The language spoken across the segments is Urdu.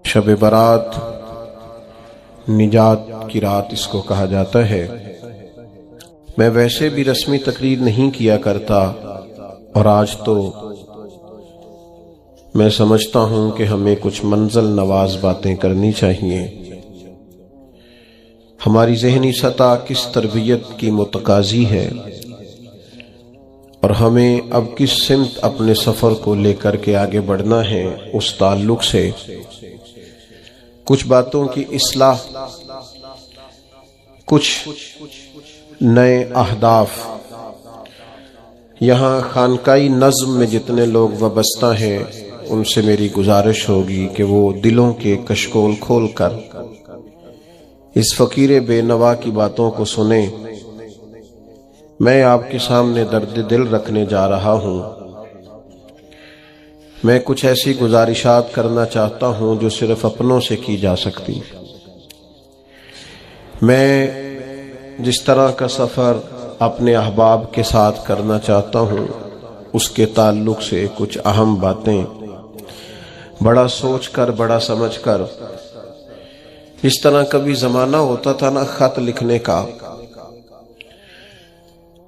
شب برات نجات کی رات اس کو کہا جاتا ہے۔ میں ویسے بھی رسمی تقریر نہیں کیا کرتا، اور آج تو میں سمجھتا ہوں کہ ہمیں کچھ منزل نواز باتیں کرنی چاہیے۔ ہماری ذہنی سطح کس تربیت کی متقاضی ہے، اور ہمیں اب کس سمت اپنے سفر کو لے کر کے آگے بڑھنا ہے، اس تعلق سے کچھ باتوں کی اصلاح، کچھ نئے اہداف۔ یہاں خانقائی نظم میں جتنے لوگ وابستہ ہیں ان سے میری گزارش ہوگی کہ وہ دلوں کے کشکول کھول کر اس فقیر بے نوا کی باتوں کو سنیں۔ میں آپ کے سامنے درد دل رکھنے جا رہا ہوں۔ میں کچھ ایسی گزارشات کرنا چاہتا ہوں جو صرف اپنوں سے کی جا سکتی۔ میں جس طرح کا سفر اپنے احباب کے ساتھ کرنا چاہتا ہوں، اس کے تعلق سے کچھ اہم باتیں بڑا سوچ کر، بڑا سمجھ کر۔ اس طرح کبھی زمانہ ہوتا تھا نا خط لکھنے کا،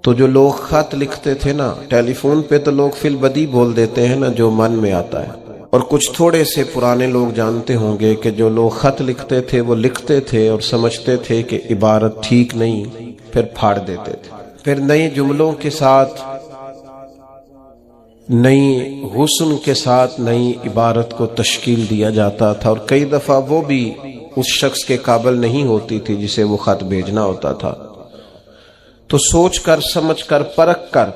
تو جو لوگ خط لکھتے تھے نا، ٹیلی فون پہ تو لوگ فی البدی بول دیتے ہیں نا جو من میں آتا ہے، اور کچھ تھوڑے سے پرانے لوگ جانتے ہوں گے کہ جو لوگ خط لکھتے تھے وہ لکھتے تھے اور سمجھتے تھے کہ عبارت ٹھیک نہیں، پھر پھاڑ دیتے تھے، پھر نئے جملوں کے ساتھ، نئی حسن کے ساتھ نئی عبارت کو تشکیل دیا جاتا تھا، اور کئی دفعہ وہ بھی اس شخص کے قابل نہیں ہوتی تھی جسے وہ خط بھیجنا ہوتا تھا۔ تو سوچ کر، سمجھ کر، پرکھ کر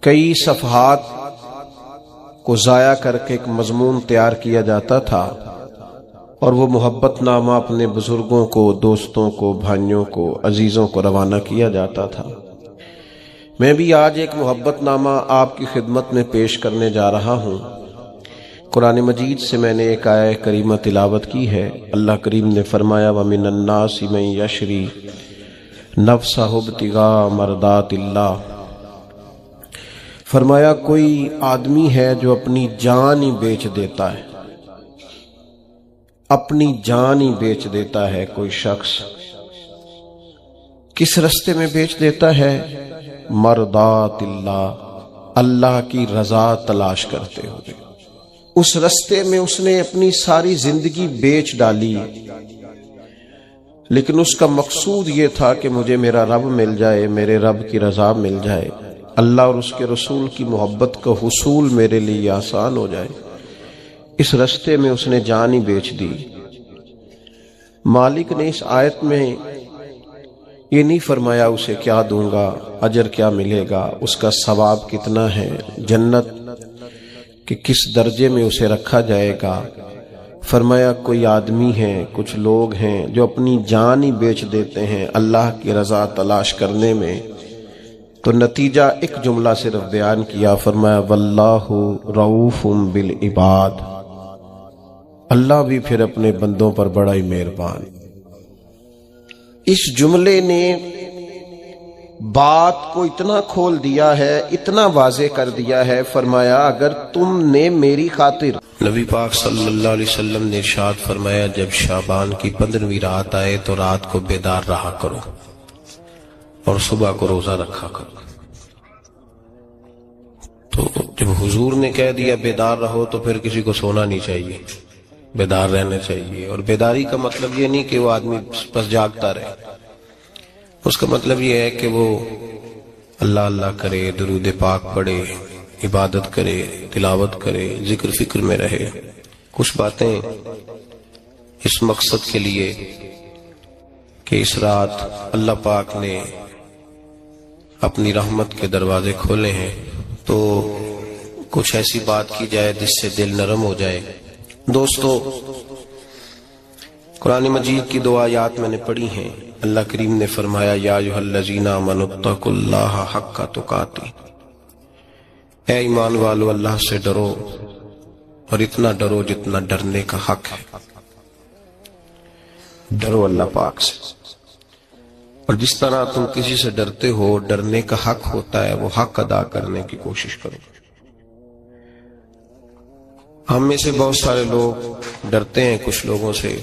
کئی صفحات کو ضائع کر کے ایک مضمون تیار کیا جاتا تھا، اور وہ محبت نامہ اپنے بزرگوں کو، دوستوں کو، بھائیوں کو، عزیزوں کو روانہ کیا جاتا تھا۔ میں بھی آج ایک محبت نامہ آپ کی خدمت میں پیش کرنے جا رہا ہوں۔ قرآن مجید سے میں نے ایک آیہ کریمہ تلاوت کی ہے۔ اللہ کریم نے فرمایا وَمِنَ النَّاسِ مَن يَشْرِي نَفْسَهُ ابْتِغَاءَ مَرْضَاتِ اللَّهِ، فرمایا کوئی آدمی ہے جو اپنی جان ہی بیچ دیتا ہے، اپنی جان ہی بیچ دیتا ہے۔ کوئی شخص کس رستے میں بیچ دیتا ہے؟ مرضات اللہ، اللہ کی رضا تلاش کرتے ہوئے۔ اس رستے میں اس نے اپنی ساری زندگی بیچ ڈالی، لیکن اس کا مقصود یہ تھا کہ مجھے میرا رب مل جائے، میرے رب کی رضا مل جائے، اللہ اور اس کے رسول کی محبت کا حصول میرے لیے آسان ہو جائے۔ اس رستے میں اس نے جان ہی بیچ دی۔ مالک نے اس آیت میں یہ نہیں فرمایا اسے کیا دوں گا، اجر کیا ملے گا، اس کا ثواب کتنا ہے، جنت کہ کس درجے میں اسے رکھا جائے گا۔ فرمایا کوئی آدمی ہے، کچھ لوگ ہیں جو اپنی جان ہی بیچ دیتے ہیں اللہ کی رضا تلاش کرنے میں۔ تو نتیجہ ایک جملہ صرف بیان کیا، فرمایا واللہ رؤوف بالعباد، اللہ بھی پھر اپنے بندوں پر بڑا ہی مہربان۔ اس جملے نے بات کو اتنا کھول دیا ہے، اتنا واضح کر دیا ہے۔ فرمایا اگر تم نے میری خاطر، نبی پاک صلی اللہ علیہ وسلم نے ارشاد فرمایا جب شعبان کی 15ویں رات آئے تو رات کو بیدار رہا کرو اور صبح کو روزہ رکھا کرو۔ تو جب حضور نے کہہ دیا بیدار رہو تو پھر کسی کو سونا نہیں چاہیے، بیدار رہنا چاہیے۔ اور بیداری کا مطلب یہ نہیں کہ وہ آدمی بس جاگتا رہے، اس کا مطلب یہ ہے کہ وہ اللہ اللہ کرے، درود پاک پڑھے، عبادت کرے، تلاوت کرے، ذکر فکر میں رہے۔ کچھ باتیں اس مقصد کے لیے کہ اس رات اللہ پاک نے اپنی رحمت کے دروازے کھولے ہیں، تو کچھ ایسی بات کی جائے جس سے دل نرم ہو جائے۔ دوستو، قرآن مجید کی 2 آیات میں نے پڑھی ہیں۔ اللہ کریم نے فرمایا یا ایھا الذین آمنوا اتقوا اللہ حق تقاتہ، اے ایمان والو اللہ سے ڈرو، اور اتنا ڈرو جتنا ڈرنے کا حق ہے۔ ڈرو اللہ پاک سے، اور جس طرح تم کسی سے ڈرتے ہو، ڈرنے کا حق ہوتا ہے، وہ حق ادا کرنے کی کوشش کرو۔ ہم میں سے بہت سارے لوگ ڈرتے ہیں کچھ لوگوں سے،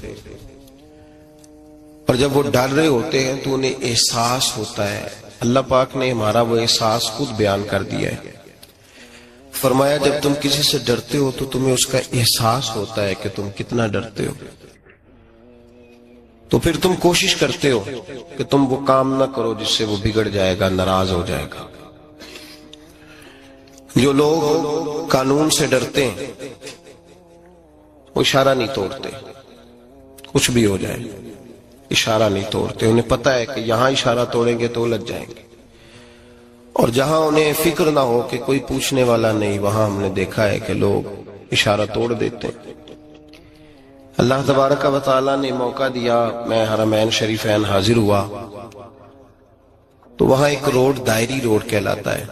اور جب وہ ڈر رہے ہوتے ہیں تو انہیں احساس ہوتا ہے. اللہ پاک نے ہمارا وہ احساس خود بیان کر دیا ہے. فرمایا جب تم کسی سے ڈرتے ہو تو تمہیں اس کا احساس ہوتا ہے کہ تم کتنا ڈرتے ہو، تو پھر تم کوشش کرتے ہو کہ تم وہ کام نہ کرو جس سے وہ بگڑ جائے گا، ناراض ہو جائے گا. جو لوگ قانون سے ڈرتے ہیں وہ اشارہ نہیں توڑتے، کچھ بھی ہو جائے اشارہ نہیں توڑتے. انہیں پتہ ہے کہ یہاں اشارہ توڑیں گے تو الجھ جائیں گے. اور جہاں انہیں فکر نہ ہو کہ کوئی پوچھنے والا نہیں، وہاں ہم نے دیکھا ہے کہ لوگ اشارہ توڑ دیتے ہیں. اللہ تبارک و تعالیٰ نے موقع دیا، میں حرمین شریفین حاضر ہوا تو وہاں ایک روڈ دائری روڈ کہلاتا ہے.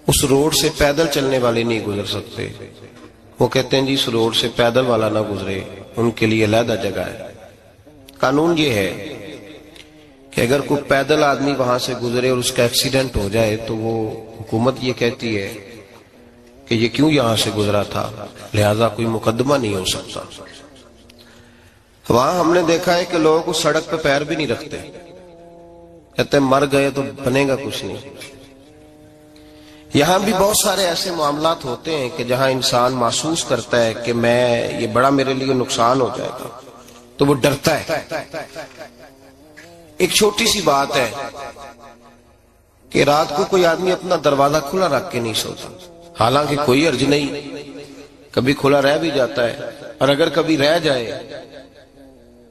اس روڈ سے پیدل چلنے والے نہیں گزر سکتے. وہ کہتے ہیں جی اس روڈ سے پیدل والا نہ گزرے، ان کے لیے علیحدہ جگہ ہے. قانون یہ ہے کہ اگر کوئی پیدل آدمی وہاں سے گزرے اور اس کا ایکسیڈنٹ ہو جائے تو وہ حکومت یہ کہتی ہے کہ یہ کیوں یہاں سے گزرا تھا، لہذا کوئی مقدمہ نہیں ہو سکتا. وہاں ہم نے دیکھا ہے کہ لوگ اس سڑک پہ پیر بھی نہیں رکھتے، کہتے ہیں مر گئے تو بنے گا کچھ نہیں. یہاں بھی بہت سارے ایسے معاملات ہوتے ہیں کہ جہاں انسان محسوس کرتا ہے کہ یہ بڑا میرے لیے نقصان ہو جائے گا تو وہ ڈرتا ہے. ایک چھوٹی سی بات ہے کہ رات کو کوئی آدمی اپنا دروازہ کھلا رکھ کے نہیں سوتا، حالانکہ کوئی حرج نہیں، کبھی کھلا رہ بھی جاتا ہے. اور اگر کبھی رہ جائے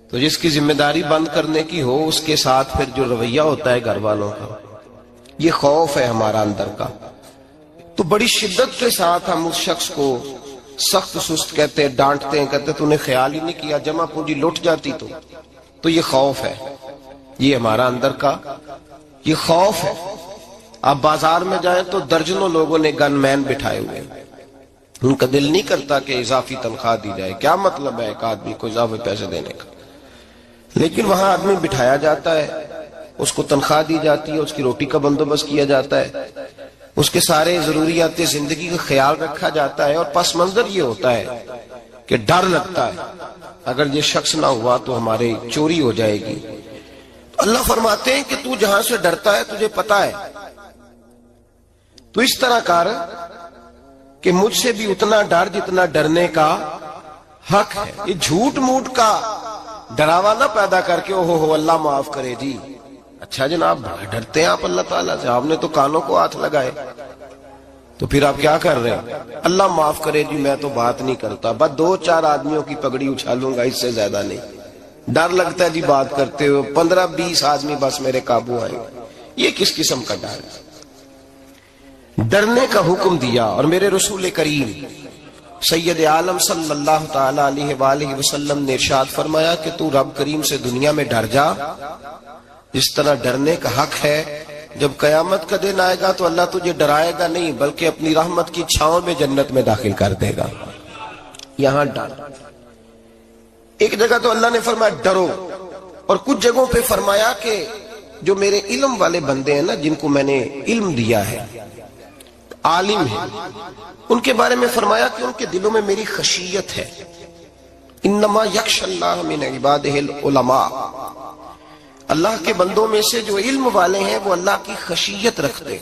تو جس کی ذمہ داری بند کرنے کی ہو اس کے ساتھ پھر جو رویہ ہوتا ہے گھر والوں کا، یہ خوف ہے ہمارا اندر کا. تو بڑی شدت کے ساتھ ہم اس شخص کو سخت سست کہتے ہیں، ڈانٹتے ہیں، کہتے ہیں تو نے خیال ہی نہیں کیا، جمع پونجی لٹ جاتی تو یہ خوف ہے، یہ ہمارا اندر کا یہ خوف ہے. آپ بازار میں جائیں تو درجنوں لوگوں نے گن مین بٹھائے ہوئے ہیں، ان کا دل نہیں کرتا کہ اضافی تنخواہ دی جائے. کیا مطلب ہے ایک آدمی کو اضافی پیسے دینے کا؟ لیکن وہاں آدمی بٹھایا جاتا ہے، اس کو تنخواہ دی جاتی ہے، اس کی روٹی کا بندوبست کیا جاتا ہے، اس کے سارے ضروریات زندگی کا خیال رکھا جاتا ہے. اور پس منظر یہ ہوتا ہے کہ ڈر لگتا ہے اگر یہ شخص نہ ہوا تو ہمارے چوری ہو جائے گی. اللہ فرماتے ہیں کہ تو جہاں سے ڈرتا ہے تجھے پتا ہے، تو اس طرح کر کہ مجھ سے بھی اتنا ڈر جتنا ڈرنے کا حق ہے. یہ جھوٹ موٹ کا ڈراوا نہ پیدا کر کے اوہ اللہ معاف کرے جی. اچھا جناب بڑا ڈرتے ہیں آپ اللہ تعالیٰ سے، آپ نے تو کانوں کو ہاتھ لگائے، تو پھر آپ کیا کر رہے ہیں؟ اللہ معاف کرے جی میں تو بات نہیں کرتا، بس 2-4 آدمیوں کی پگڑی اچھالوں گا، اس سے زیادہ نہیں. ڈر لگتا ہے جی بات کرتے ہو، 15-20 آدمی بس میرے قابو آئے. یہ کس قسم کا ڈر ہے؟ ڈرنے کا حکم دیا. اور میرے رسول کریم سید عالم صلی اللہ تعالی علیہ وآلہ وسلم نے ارشاد فرمایا کہ تو رب کریم سے دنیا میں ڈر جا جس طرح ڈرنے کا حق ہے. جب قیامت کا دن آئے گا تو اللہ تجھے ڈرائے گا نہیں بلکہ اپنی رحمت کی چھاؤں میں جنت میں داخل کر دے گا. یہاں ڈر. ایک جگہ تو اللہ نے فرمایا ڈرو، اور کچھ جگہوں پہ فرمایا کہ جو میرے علم والے بندے ہیں نا، جن کو میں نے علم دیا ہے، عالم ہیں، ان کے بارے میں فرمایا کہ ان کے دلوں میں میری خشیت ہے. انما یخشی اللہ من عبادہ العلماء. اللہ کے بندوں میں سے جو علم والے ہیں وہ اللہ کی خشیت رکھتے.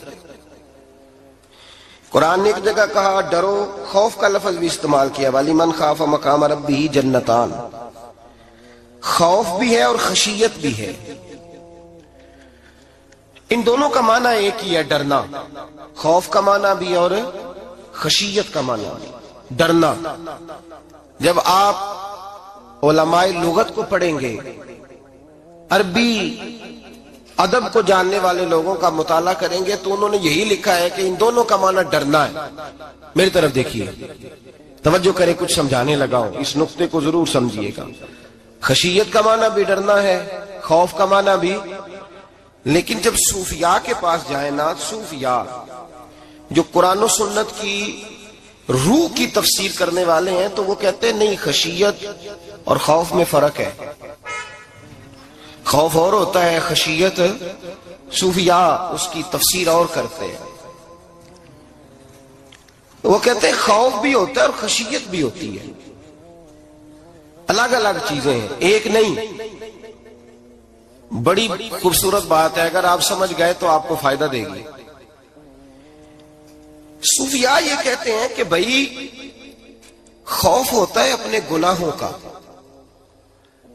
قرآن نے ایک جگہ کہا ڈرو، خوف کا لفظ بھی استعمال کیا، وَلِمَنْ خَافَ مَقَامَ رَبِّهِ جَنَّتَانِ. خوف بھی ہے اور خشیت بھی ہے. ان دونوں کا معنی ایک ہی ہے، ڈرنا. خوف کا معنی بھی اور خشیت کا معنی بھی، ڈرنا. جب آپ علماء لغت کو پڑھیں گے، عربی ادب کو جاننے والے لوگوں کا مطالعہ کریں گے تو انہوں نے یہی لکھا ہے کہ ان دونوں کا معنی ڈرنا ہے. میری طرف دیکھیے، توجہ کریں، کچھ سمجھانے لگا ہوں، اس نقطے کو ضرور سمجھیے گا. خشیت کا معنی بھی ڈرنا ہے، خوف کا معنی بھی. لیکن جب صوفیاء کے پاس جائیں نا، صوفیاء جو قرآن و سنت کی روح کی تفسیر کرنے والے ہیں، تو وہ کہتے ہیں نہیں، خشیت اور خوف میں فرق ہے. خوف اور ہوتا ہے، خشیت صوفیاء اس کی تفسیر اور کرتے ہیں. وہ کہتے ہیں خوف بھی ہوتا ہے اور خشیت بھی ہوتی ہے، الگ الگ چیزیں ہیں، ایک نہیں۔ بڑی خوبصورت بات ہے، اگر آپ سمجھ گئے تو آپ کو فائدہ دے گی۔ صوفیاء یہ کہتے ہیں کہ بھائی خوف ہوتا ہے اپنے گناہوں کا،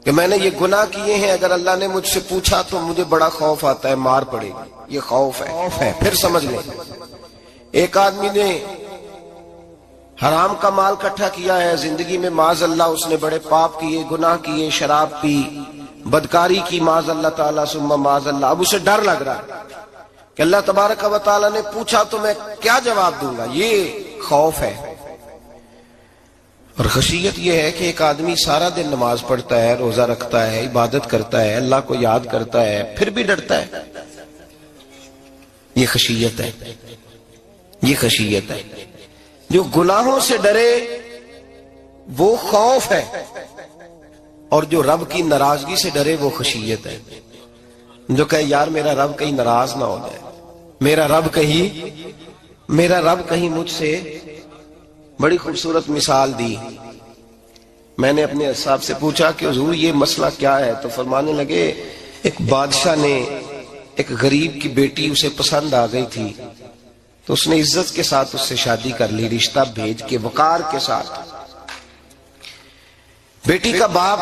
کہ میں نے یہ گناہ کیے ہیں، اگر اللہ نے مجھ سے پوچھا تو مجھے بڑا خوف آتا ہے مار پڑے گی، یہ خوف ہے۔ پھر سمجھ لیں، ایک آدمی نے حرام کا مال اکٹھا کیا ہے زندگی میں، معاذ اللہ اس نے بڑے پاپ کیے، گناہ کیے، شراب پی، بدکاری کی، معاذ اللہ تعالیٰ ثم معاذ اللہ۔ اب اسے ڈر لگ رہا ہے کہ اللہ تبارک و تعالیٰ نے پوچھا تو میں کیا جواب دوں گا، یہ خوف ہے۔ اور خشیت یہ ہے کہ ایک آدمی سارا دن نماز پڑھتا ہے، روزہ رکھتا ہے، عبادت کرتا ہے، اللہ کو یاد کرتا ہے، پھر بھی ڈرتا ہے، یہ خشیت ہے، یہ خشیت ہے۔ جو گناہوں سے ڈرے وہ خوف ہے، اور جو رب کی ناراضگی سے ڈرے وہ خشیت ہے۔ جو کہے یار میرا رب کہیں ناراض نہ ہو جائے، میرا رب کہیں مجھ سے، بڑی خوبصورت مثال دی۔ میں نے اپنے صاحب سے پوچھا کہ حضور یہ مسئلہ کیا ہے، تو فرمانے لگے ایک بادشاہ نے ایک غریب کی بیٹی اسے پسند آ گئی تھی، تو اس نے عزت کے ساتھ اس سے شادی کر لی، رشتہ بھیج کے وقار کے ساتھ۔ بیٹی کا باپ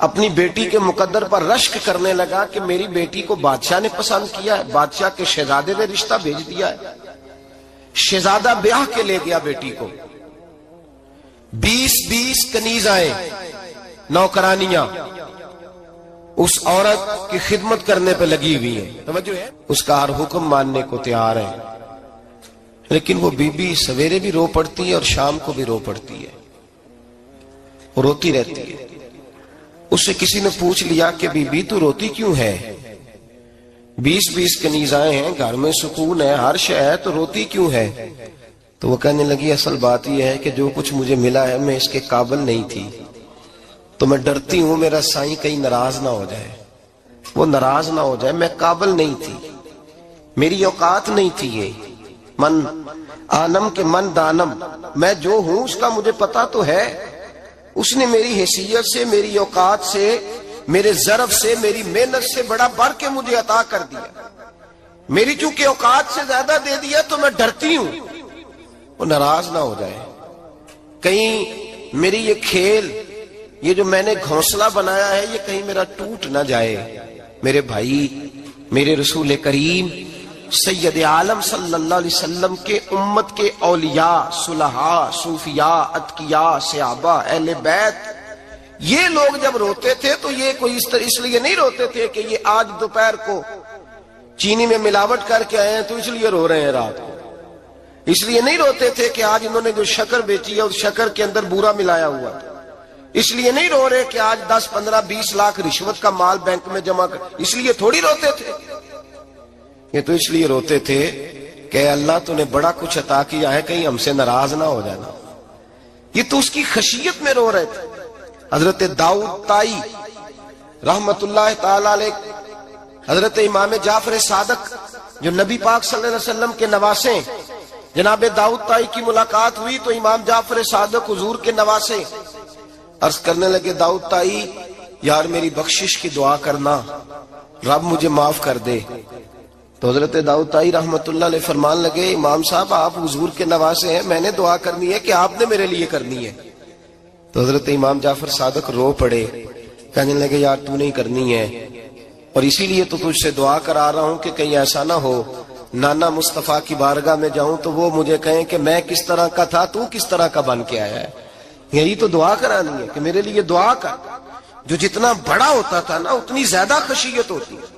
اپنی بیٹی کے مقدر پر رشک کرنے لگا کہ میری بیٹی کو بادشاہ نے پسند کیا ہے، بادشاہ کے شہزادے نے رشتہ بھیج دیا ہے۔ شہزادہ بیاہ کے لے گیا بیٹی کو، 20 کنیزائیں، نوکرانیاں اس عورت کی خدمت کرنے پہ لگی ہوئی ہیں، توجہ ہے، اس کا ہر حکم ماننے کو تیار ہے۔ لیکن وہ بی بی سویرے بھی رو پڑتی ہے اور شام کو بھی رو پڑتی ہے، روتی رہتی ہے۔ اس سے کسی نے پوچھ لیا کہ بی بی تو روتی کیوں ہے، 20 کنیزائیں ہیں، گھر میں سکون ہے، ہر شے ہے، تو روتی کیوں ہے؟ تو وہ کہنے لگی اصل بات یہ ہے کہ جو کچھ مجھے ملا ہے میں اس کے قابل نہیں تھی، تو میں ڈرتی ہوں میرا سائیں کہیں ناراض نہ ہو جائے، وہ ناراض نہ ہو جائے، میں قابل نہیں تھی، میری اوقات نہیں تھی، یہ من آنم کے من دانم، میں جو ہوں اس کا مجھے پتا تو ہے، اس نے میری حیثیت سے، میری اوقات سے، میرے ظرف سے، میری محنت سے بڑا بڑھ کے مجھے عطا کر دیا، میری چونکہ اوقات سے زیادہ دے دیا تو میں ڈرتی ہوں وہ ناراض نہ ہو جائے، کہیں میری یہ کھیل، یہ جو میں نے گھونسلہ بنایا ہے یہ کہیں میرا ٹوٹ نہ جائے۔ میرے بھائی، میرے رسول کریم سید عالم صلی اللہ علیہ وسلم کے امت کے اولیاء، صلحاء، صوفیاء، اتقیاء، صحابہ، اہل بیت، یہ لوگ جب روتے تھے تو یہ کوئی اس لیے نہیں روتے تھے کہ یہ آج دوپہر کو چینی میں ملاوٹ کر کے آئے ہیں تو اس لیے رو رہے ہیں رات کو، اس لیے نہیں روتے تھے کہ آج انہوں نے جو شکر بیچی ہے اس شکر کے اندر بورا ملایا ہوا تھا، اس لیے نہیں رو رہے کہ آج 10 15 20 لاکھ رشوت کا مال بینک میں جمع کر، اس لیے تھوڑی روتے تھے، یہ تو اس لیے روتے تھے کہ اللہ تو نے بڑا کچھ عطا کیا ہے، کہیں ہم سے ناراض نہ ہو جانا، یہ تو اس کی خشیت میں رو رہے تھے۔ حضرت داؤد طائی رحمت اللہ تعالی علیہ، حضرت امام جعفر صادق جو نبی پاک صلی اللہ علیہ وسلم کے نواسے، جناب داؤد طائی کی ملاقات ہوئی تو امام جعفر صادق حضور کے نواسے عرض کرنے لگے داؤد طائی یار میری بخشش کی دعا کرنا، رب مجھے معاف کر دے۔ تو حضرت داؤد طائی رحمت اللہ علیہ فرمان لگے امام صاحب آپ حضور کے نواسے ہیں، میں نے دعا کرنی ہے کہ آپ نے میرے لیے کرنی ہے؟ تو حضرت امام جعفر صادق رو پڑے، کہنے لگے یار تو نہیں کرنی ہے، اور اسی لیے تو تجھ سے دعا کرا رہا ہوں کہ کہیں ایسا نہ ہو نانا مصطفیٰ کی بارگاہ میں جاؤں تو وہ مجھے کہیں کہ میں کس طرح کا تھا تو کس طرح کا بن کے آیا ہے، یہی تو دعا کرانی ہے کہ میرے لیے دعا کر۔ جو جتنا بڑا ہوتا تھا نا اتنی زیادہ خشیت ہوتی ہے،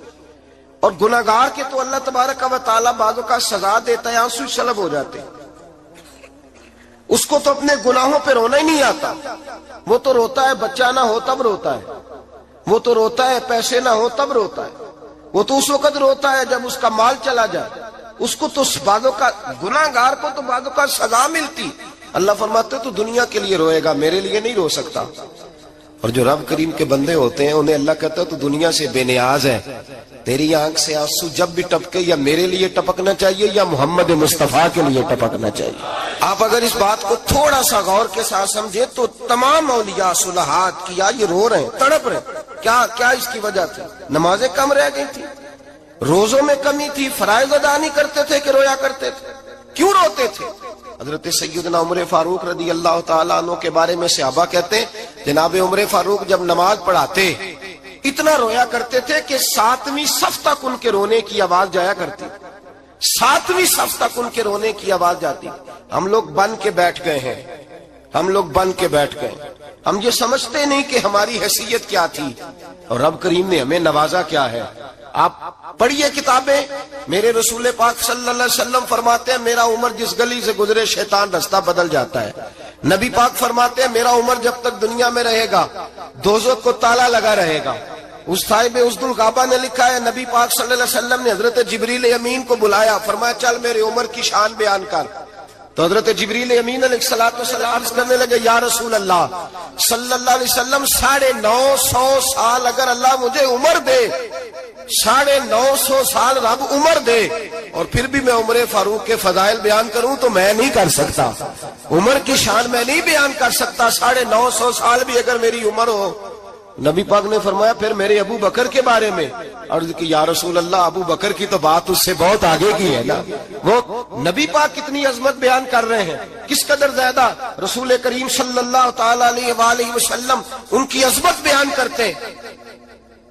اور گناہگار کے تو اللہ تبارک و تعالیٰ بعضوں کا سزا دیتا ہے، آنسو سلب ہو جاتے ہیں، اس کو تو اپنے گناہوں پہ رونا ہی نہیں آتا، وہ تو روتا ہے بچہ نہ ہو تب روتا ہے، وہ تو روتا ہے پیسے نہ ہو تب روتا ہے، وہ تو اس وقت روتا ہے جب اس کا مال چلا جائے، اس کو تو بعضوں کا گناہگار کو تو بعضوں کا سزا ملتی، اللہ فرماتے تو دنیا کے لیے روئے گا، میرے لیے نہیں رو سکتا۔ اور جو رب کریم کے بندے ہوتے ہیں انہیں اللہ کہتا ہے تو دنیا سے بے نیاز ہے، تیری آنکھ سے آنسو جب بھی ٹپکے یا میرے لیے ٹپکنا چاہیے یا محمد مصطفیٰ کے لیے ٹپکنا چاہیے۔ آپ اگر اس بات کو تھوڑا سا غور کے ساتھ سمجھے تو تمام اولیاء صلحات کیا یہ رو رہے ہیں، تڑپ رہے ہیں، کیا اس کی وجہ تھی؟ نمازیں کم رہ گئی تھی، روزوں میں کمی تھی، فرائض ادا نہیں کرتے تھے کہ رویا کرتے تھے؟ کیوں روتے تھے؟ حضرت سیدنا عمر فاروق رضی اللہ تعالیٰ عنہ کے بارے میں صحابہ کہتے ہیں جناب عمر فاروق جب نماز پڑھاتے اتنا رویا کرتے تھے کہ 7ویں صف تک ان کے رونے کی آواز جایا کرتی، 7ویں صف تک ان کے رونے کی آواز جاتی۔ ہم لوگ بن کے بیٹھ گئے ہیں، ہم یہ سمجھتے نہیں کہ ہماری حیثیت کیا تھی اور رب کریم نے ہمیں نوازا کیا ہے۔ آپ پڑھیے کتابیں، میرے رسول پاک صلی اللہ علیہ وسلم فرماتے ہیں میرا عمر جس گلی سے گزرے شیطان رستہ بدل جاتا ہے۔ نبی پاک فرماتے ہیں میرا عمر جب تک دنیا میں رہے گا دوزخ کو تالا لگا رہے گا۔ اس صاحب اسد الغابہ نے لکھا ہے نبی پاک صلی اللہ علیہ وسلم نے حضرت جبریل امین کو بلایا، فرمایا چل میرے عمر کی شان بیان کر۔ تو حضرت جبریل امین علیہ السلام عرض کرنے لگے یا رسول اللہ صلی اللہ علیہ وسلم 950 سال اگر اللہ مجھے عمر دے، 950 سال رب عمر دے اور پھر بھی میں عمر فاروق کے فضائل بیان کروں تو میں نہیں کر سکتا، عمر کی شان میں نہیں بیان کر سکتا، 950 سال بھی اگر میری عمر ہو۔ نبی پاک نے فرمایا پھر میرے ابو بکر کے بارے میں، عرض کی یا رسول اللہ ابو بکر کی تو بات اس سے بہت آگے کی ہے نا، وہ نبی پاک کتنی عظمت بیان کر رہے ہیں، کس قدر زیادہ رسول کریم صلی اللہ تعالی علیہ وآلہ وسلم ان کی عظمت بیان کرتے ہیں۔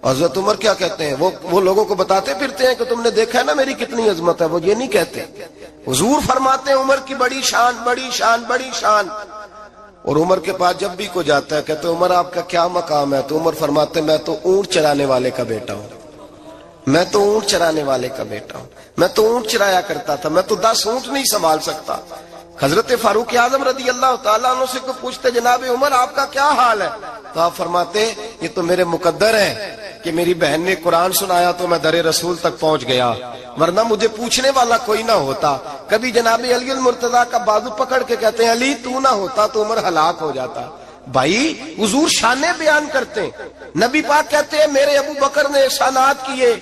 حضرت عمر کیا کہتے ہیں، وہ لوگوں کو بتاتے پھرتے ہیں کہ تم نے دیکھا ہے نا میری کتنی عظمت ہے، وہ یہ نہیں کہتے۔ حضور فرماتے ہیں عمر کی بڑی شان، بڑی شان، بڑی شان۔ اور عمر کے پاس جب بھی کو جاتا ہے کہتے عمر آپ کا کیا مقام ہے؟ تو عمر فرماتے میں تو اونٹ چرانے والے کا بیٹا ہوں، میں تو اونٹ چرانے والے کا بیٹا ہوں، میں تو اونٹ چرایا کرتا تھا، میں تو 10 اونٹ نہیں سنبھال سکتا۔ حضرت فاروق اعظم رضی اللہ تعالیٰ عنہ سے کو پوچھتے جناب عمر آپ کا کیا حال ہے؟ تو آپ فرماتے یہ تو میرے مقدر ہے کہ میری بہن نے قرآن سنایا تو میں در رسول تک پہنچ گیا، ورنہ مجھے پوچھنے والا کوئی نہ ہوتا۔ کبھی جناب علی المرتضیٰ کا بازو پکڑ کے کہتے ہیں علی تو نہ ہوتا تو عمر ہلاک ہو جاتا۔ بھائی حضور شانیں بیان کرتے ہیں، نبی پاک کہتے ہیں میرے ابو بکر نے احسانات کیے،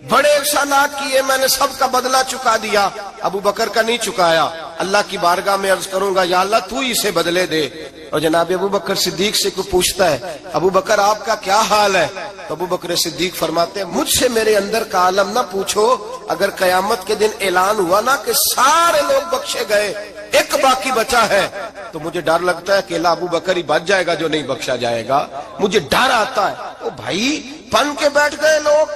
بڑے احسانات کیے، میں نے سب کا بدلہ چکا دیا، ابو بکر کا نہیں چکایا، اللہ کی بارگاہ میں عرض کروں گا یا اللہ تو ہی اسے بدلے دے۔ اور جناب ابو بکر صدیق سے کوئی پوچھتا ہے ابو بکر آپ کا کیا حال ہے؟ تو ابو بکر صدیق فرماتے ہیں مجھ سے میرے اندر کا عالم نہ پوچھو، اگر قیامت کے دن اعلان ہوا نا کہ سارے لوگ بخشے گئے ایک باقی بچا ہے تو مجھے ڈر لگتا ہے کہ اللہ ابو بکر ہی بچ جائے گا جو نہیں بخشا جائے گا، مجھے ڈر آتا ہے۔ تو بھائی پن کے بیٹھ گئے لوگ،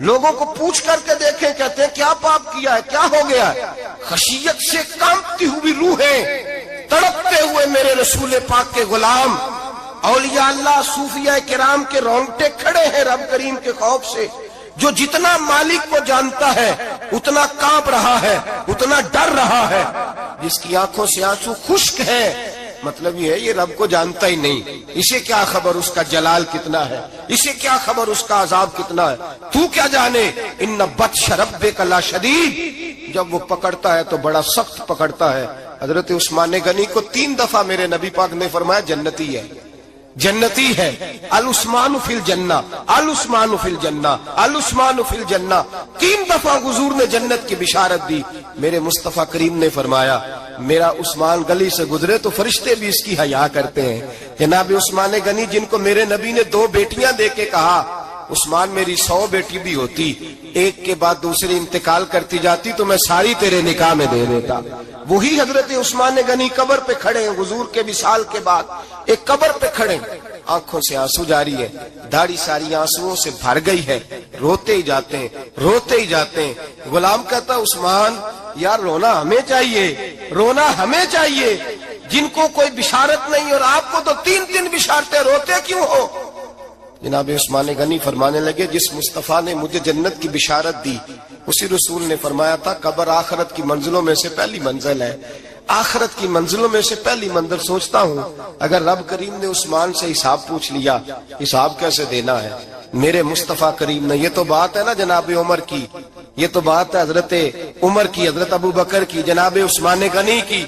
لوگوں کو پوچھ کر کے دیکھیں، کہتے ہیں کیا پاپ کیا ہے، کیا ہو گیا ہے؟ خشیت سے کانپتی ہوئی روحیں، تڑپتے ہوئے میرے رسول پاک کے غلام، اولیاء اللہ صوفیاء کرام کے رونگٹے کھڑے ہیں رب کریم کے خوف سے، جو جتنا مالک کو جانتا ہے اتنا کانپ رہا ہے، اتنا ڈر رہا ہے، جس کی آنکھوں سے آنسو خشک ہے، مطلب یہ ہے یہ رب کو جانتا ہی نہیں، اسے کیا خبر اس کا جلال کتنا ہے، اسے کیا خبر اس کا عذاب کتنا ہے، تو کیا جانے ان بطش ربک لشدید، جب وہ پکڑتا ہے تو بڑا سخت پکڑتا ہے۔ حضرت عثمان غنی کو 3 دفعہ میرے نبی پاک نے فرمایا جنتی ہے، جنتی ہے، العثمان فی الجنہ، العثمان فی الجنہ، العثمان فی الجنہ، 3 دفعہ حضور نے جنت کی بشارت دی۔ میرے مصطفیٰ کریم نے فرمایا میرا عثمان گلی سے گزرے تو فرشتے بھی اس کی حیا کرتے ہیں۔ جناب عثمان غنی جن کو میرے نبی نے 2 بیٹیاں دے کے کہا عثمان میری 100 بیٹی بھی ہوتی، ایک کے بعد دوسری انتقال کرتی جاتی تو میں ساری تیرے نکاح میں دے دیتا، وہی حضرت عثمان غنی قبر پہ کھڑے ہیں حضور کے وصال کے بعد، ایک قبر پہ کھڑے، آنکھوں سے آنسو جاری ہے، داڑھی ساری آنسوؤں سے بھر گئی ہے، روتے ہی جاتے ہیں، روتے ہی جاتے ہیں۔ غلام کہتا عثمان یار رونا ہمیں چاہیے، رونا ہمیں چاہیے، جن کو کوئی بشارت نہیں اور آپ کو تو 3 بشارتیں، روتے کیوں ہو؟ جناب عثمان غنی فرمانے لگے جس مصطفیٰ نے مجھے جنت کی بشارت دی اسی رسول نے فرمایا تھا قبر آخرت کی منزلوں میں سے پہلی منزل ہے، آخرت کی منزلوں میں سے پہلی منزل۔ سوچتا ہوں اگر رب کریم نے عثمان سے حساب پوچھ لیا حساب کیسے دینا ہے؟ میرے مصطفیٰ کریم نے، یہ تو بات ہے نا جناب عمر کی، یہ تو بات ہے حضرت عمر کی، حضرت ابو بکر کی، جناب عثمان غنی کی،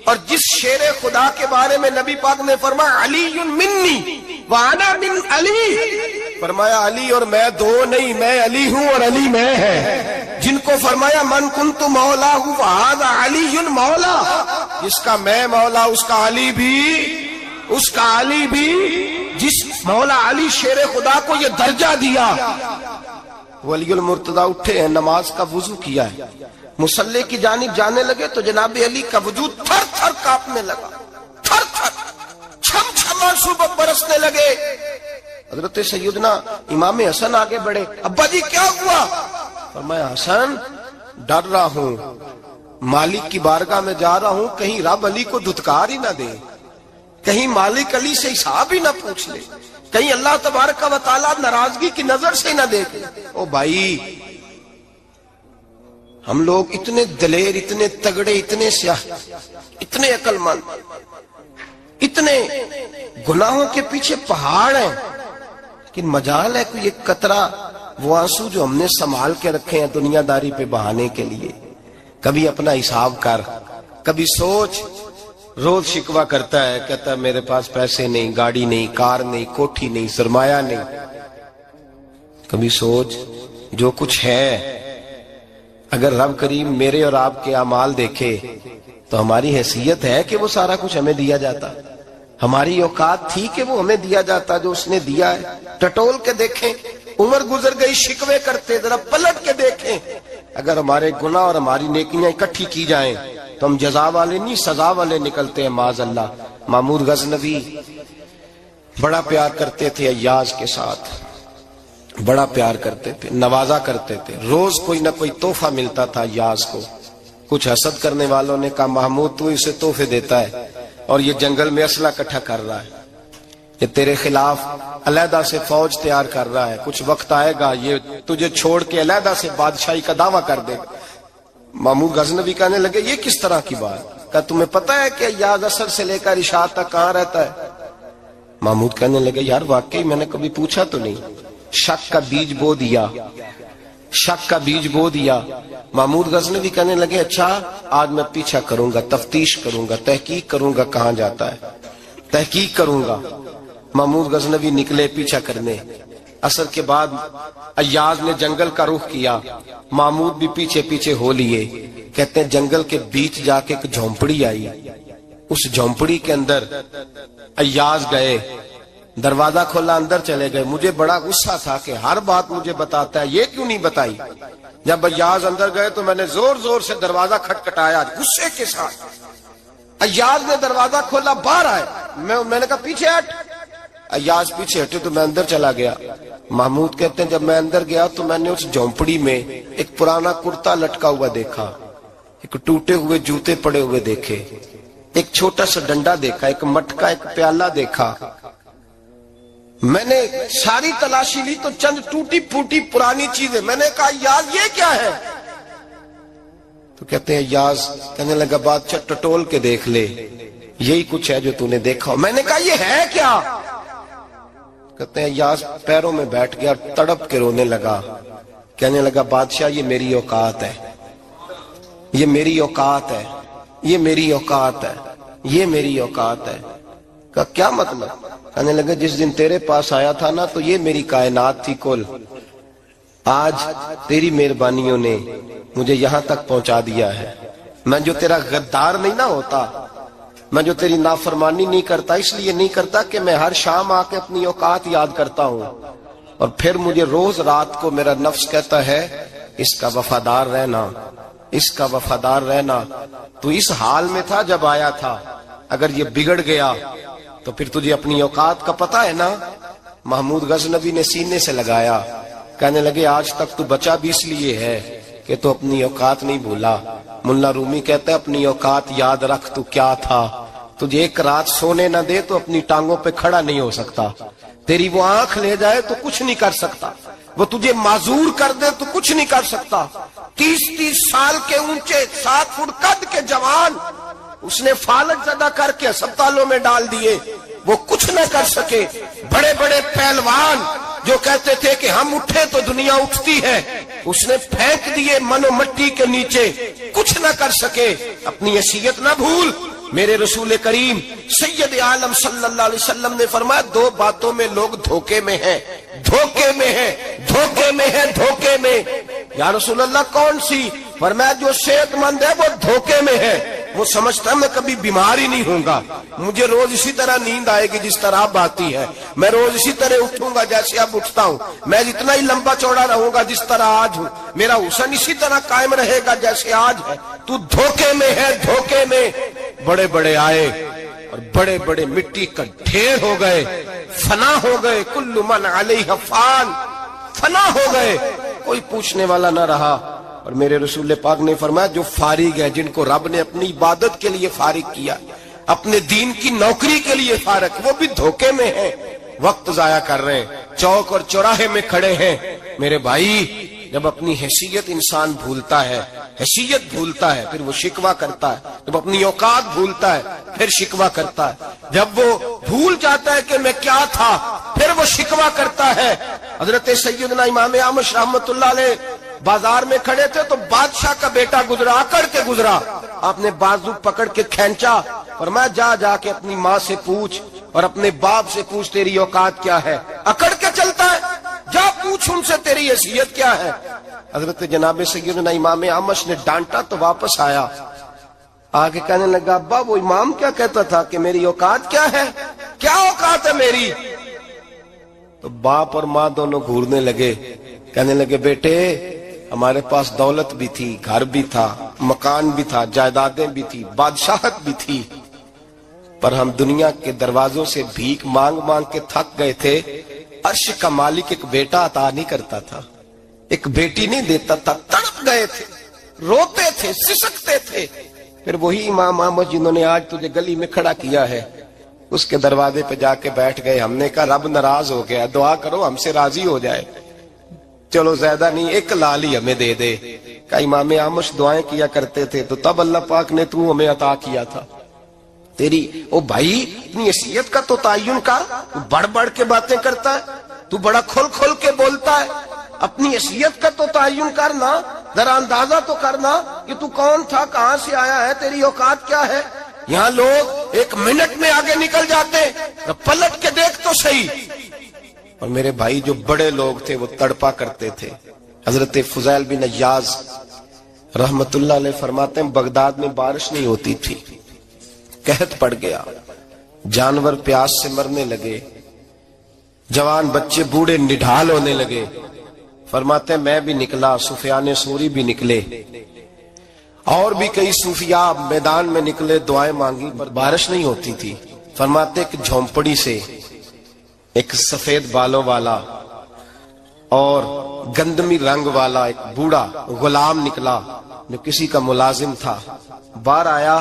اور جس شیر خدا کے بارے میں نبی پاک نے فرمایا علی منی وانا من علی، فرمایا علی اور میں 2 نہیں، میں علی ہوں اور علی میں ہے، جن کو فرمایا من کنت مولا فہذا علی مولا، جس کا میں مولا اس کا علی بھی جس مولا علی شیر خدا کو یہ درجہ دیا. ولی المرتضی اٹھے ہیں, نماز کا وضو کیا ہے, مصلی کی جانب جانے لگے تو جناب علی کا وجود تھر تھر کانپنے لگا, تھر تھر چھم چھم آنسو برسنے لگے. حضرت سیدنا امام حسن آگے بڑھے, ابا جی کیا ہوا؟ فرمایا حسن ڈر رہا ہوں, مالک کی بارگاہ میں جا رہا ہوں, کہیں رب علی کو دھتکار ہی نہ دے, کہیں مالک علی سے حساب ہی نہ پوچھ لے, کہیں اللہ تبارک و تعالیٰ ناراضگی کی نظر سے نہ دیکھے. او بھائی, ہم لوگ اتنے دلیر, اتنے تگڑے, اتنے سیاہ, اتنے عقل مند, اتنے گناہوں کے پیچھے پہاڑ ہیں, لیکن مجال ہے کوئی ایک قطرہ وہ آنسو جو ہم نے سنبھال کے رکھے ہیں دنیا داری پہ بہانے کے لیے. کبھی اپنا حساب کر, کبھی سوچ. روز شکوہ کرتا ہے, کہتا ہے میرے پاس پیسے نہیں, گاڑی نہیں, کار نہیں, کوٹھی نہیں, سرمایہ نہیں. کبھی سوچ جو کچھ ہے اگر رب کریم میرے اور آپ کے اعمال دیکھے تو ہماری حیثیت ہے کہ وہ سارا کچھ ہمیں دیا جاتا, ہماری اوقات تھی کہ وہ ہمیں دیا جاتا جو اس نے دیا ہے. ٹٹول کے دیکھیں, عمر گزر گئی شکوے کرتے, ذرا پلٹ کے دیکھیں. اگر ہمارے گناہ اور ہماری نیکیاں اکٹھی کی جائیں تو ہم جزا والے نہیں سزا والے نکلتے ہیں معاذ اللہ. مامور غزنوی بڑا پیار کرتے تھے ایاز کے ساتھ, بڑا پیار کرتے تھے, نوازا کرتے تھے. روز کوئی نہ کوئی تحفہ ملتا تھا ایاز کو. کچھ حسد کرنے والوں نے کہا محمود تو اسے تحفے دیتا ہے اور یہ جنگل میں اسلحہ اکٹھا کر رہا ہے, یہ تیرے خلاف علیحدہ سے فوج تیار کر رہا ہے, کچھ وقت آئے گا یہ تجھے چھوڑ کے علیحدہ سے بادشاہی کا دعویٰ کر دے گا. مامور غزنوی کہنے لگے یہ کس طرح کی بات؟ کہا تمہیں پتہ ہے کہ ایاز عصر سے لے کر عشاء تک کہاں رہتا ہے؟ محمود کہنے لگے یار واقعی میں نے کبھی پوچھا تو نہیں. شک کا بیج بو دیا, شک کا بیج بو دیا. محمود غزنوی کہنے لگے اچھا آج میں پیچھا کروں گا, تفتیش کروں گا, تحقیق کروں گا کہاں جاتا ہے, تحقیق کروں گا. محمود غزنوی نکلے پیچھا کرنے. عصر کے بعد ایاز نے جنگل کا رخ کیا, محمود بھی پیچھے پیچھے ہو لیے. کہتے ہیں جنگل کے بیچ جا کے ایک جھونپڑی آئی, اس جھونپڑی کے اندر ایاز گئے, دروازہ کھولا, اندر چلے گئے. مجھے بڑا غصہ تھا کہ ہر بات مجھے بتاتا ہے, یہ کیوں نہیں بتائی؟ جب ایاز اندر گئے تو میں نے زور زور سے دروازہ کھٹکھٹایا غصے کے ساتھ. ایاز نے دروازہ کھولا, باہر آئے. میں نے کہا پیچھے ہٹ. ایاز پیچھے ہٹے تو میں اندر چلا گیا. محمود کہتے ہیں جب میں اندر گیا تو میں نے اس جھونپڑی میں ایک پرانا کرتا لٹکا ہوا دیکھا, ایک ٹوٹے ہوئے جوتے پڑے ہوئے دیکھے, ایک چھوٹا سا ڈنڈا دیکھا, ایک مٹکا, ایک پیالہ دیکھا. میں نے ساری تلاشی لی تو چند ٹوٹی پھوٹی پرانی چیزیں. میں نے کہا ایاز یہ کیا ہے؟ تو کہتے ہیں ایاز کہنے لگا بادشاہ ٹٹول کے دیکھ لے, یہی کچھ ہے جو تو نے دیکھا. میں نے کہا یہ ہے کیا؟ کہتے ہیں ایاز پیروں میں بیٹھ گیا, تڑپ کے رونے لگا. کہنے لگا بادشاہ یہ میری اوقات ہے, یہ میری اوقات ہے, یہ میری اوقات ہے, یہ میری اوقات ہے. کہا کیا مطلب؟ کہنے لگا جس دن تیرے پاس آیا تھا نا تو یہ میری کائنات تھی کل, آج تیری مہربانیوں نے مجھے یہاں تک پہنچا دیا ہے. میں جو تیرا غدار نہیں نہ ہوتا, میں جو تیری نافرمانی نہیں کرتا, اس لیے نہیں کرتا کہ میں ہر شام آ کے اپنی اوقات یاد کرتا ہوں اور پھر مجھے روز رات کو میرا نفس کہتا ہے اس کا وفادار رہنا, اس کا وفادار رہنا. تو اس حال میں تھا جب آیا تھا, اگر یہ بگڑ گیا تو پھر تجھے اپنی اوقات کا پتہ ہے نا. محمود غزنوی نے سینے سے لگایا. کہنے لگے آج تک تو بچا بھی اس لیے ہے کہ تو اپنی اوقات نہیں بھولا. ملا رومی کہتا ہے اپنی اوقات یاد رکھ, تو کیا تھا. تجھے ایک رات سونے نہ دے تو اپنی ٹانگوں پہ کھڑا نہیں ہو سکتا. تیری وہ آنکھ لے جائے تو کچھ نہیں کر سکتا, وہ تجھے معذور کر دے تو کچھ نہیں کر سکتا. 30 سال کے اونچے 7 فٹ قد کے جوان اس نے فالج زدہ کر کے ہسپتالوں میں ڈال دیے, وہ کچھ نہ کر سکے. بڑے بڑے پہلوان جو کہتے تھے کہ ہم اٹھے تو دنیا اٹھتی ہے, اس نے پھینک دیے من و مٹی کے نیچے, کچھ نہ کر سکے. اپنی حیثیت نہ بھول. میرے رسول کریم سید عالم صلی اللہ علیہ وسلم نے فرمایا 2 باتوں میں لوگ دھوکے میں ہیں, دھوکے میں ہیں, دھوکے میں ہیں, دھوکے میں. یا رسول اللہ کون سی؟ فرمایا جو صحت مند ہے وہ دھوکے میں ہے, وہ سمجھتا ہے میں کبھی بیمار ہی نہیں ہوں گا، مجھے روز اسی طرح نیند آئے گی جس طرح اب آتی ہے، میں روز اسی طرح اٹھوں گا جیسے اب اٹھتا ہوں، میں اتنا ہی لمبا چوڑا رہوں گا جس طرح آج ہوں، میرا حسن اسی طرح قائم رہے گا جیسے آج ہے۔ تو دھوکے میں ہے، دھوکے میں۔ بڑے بڑے آئے اور بڑے بڑے مٹی کا ڈھیر ہو گئے، فنا ہو گئے، کل من علیہ فان، فنا ہو گئے، کوئی پوچھنے والا نہ رہا۔ اور میرے رسول پاک نے فرمایا جو فارغ ہے، جن کو رب نے اپنی عبادت کے لیے فارغ کیا، اپنے دین کی نوکری کے لیے فارغ، وہ بھی دھوکے میں ہیں، وقت ضائع کر رہے ہیں، چوک اور چوراہے میں کھڑے ہیں۔ میرے بھائی، جب اپنی حیثیت انسان بھولتا ہے، حیثیت بھولتا ہے، پھر وہ شکوہ کرتا ہے، جب اپنی اوقات بھولتا ہے پھر شکوہ کرتا ہے، جب وہ بھول جاتا ہے کہ میں کیا تھا پھر وہ شکوہ کرتا ہے۔ حضرت سیدنا امام احمد رحمۃ اللہ علیہ بازار میں کھڑے تھے تو بادشاہ کا بیٹا گزرا، اکڑ کے گزرا، آپ نے بازو پکڑ کے کھینچا، فرمایا جا کے اپنی ماں سے پوچھ اور اپنے باپ سے پوچھ تیری اوقات کیا ہے، اکڑ کے چلتا ہے، جا پوچھ ان سے تیری حیثیت کیا ہے۔ حضرت جناب سیدنا امام احمد نے ڈانٹا تو واپس آیا، آگے کہنے لگا ابا وہ امام کیا کہتا تھا کہ میری اوقات کیا ہے، کیا اوقات ہے میری؟ تو باپ اور ماں دونوں گھورنے لگے، کہنے لگے بیٹے ہمارے پاس دولت بھی تھی، گھر بھی تھا، مکان بھی تھا، جائیدادیں بھی تھی، بادشاہت بھی تھی، پر ہم دنیا کے دروازوں سے بھیک مانگ مانگ کے تھک گئے تھے۔ عرش کا مالک ایک بیٹا عطا نہیں کرتا تھا، ایک بیٹی نہیں دیتا تھا، تڑپ گئے تھے، روتے تھے، سسکتے تھے۔ پھر وہی امام احمد جنہوں نے آج تجھے گلی میں کھڑا کیا ہے، اس کے دروازے پہ جا کے بیٹھ گئے۔ ہم نے کہا رب ناراض ہو گیا، دعا کرو ہم سے راضی ہو جائے، چلو زیادہ نہیں ایک لال ہی ہمیں دے دے۔ کہ امام احمد دعائیں کیا کرتے تھے تو تب اللہ پاک نے تو ہمیں عطا کیا تھا۔ تیری او بھائی اپنی حیثیت کا تو تعین کر، تو بڑھ بڑھ کے باتیں کرتا ہے، تو بڑا کھول کھول کے بولتا ہے، اپنی حیثیت کا تو تعین کرنا، ذرا اندازہ تو کرنا کہ تو کون تھا، کہاں سے آیا ہے، تیری اوقات کیا ہے۔ یہاں لوگ ایک منٹ میں آگے نکل جاتے، پلٹ کے دیکھ تو صحیح۔ اور میرے بھائی جو بڑے لوگ تھے وہ تڑپا کرتے تھے۔ حضرت فضیل بن عیاض رحمت اللہ علیہ فرماتے ہیں بغداد میں بارش نہیں ہوتی تھی، قحط پڑ گیا، جانور پیاس سے مرنے لگے، جوان بچے بوڑھے نڈھال ہونے لگے۔ فرماتے ہیں میں بھی نکلا، سفیان ثوری بھی نکلے، اور بھی کئی صوفیاء میدان میں نکلے، دعائیں مانگی پر بارش نہیں ہوتی تھی۔ فرماتے ایک جھونپڑی سے ایک سفید بالوں والا اور گندمی رنگ والا ایک بوڑھا غلام نکلا جو کسی کا ملازم تھا، باہر آیا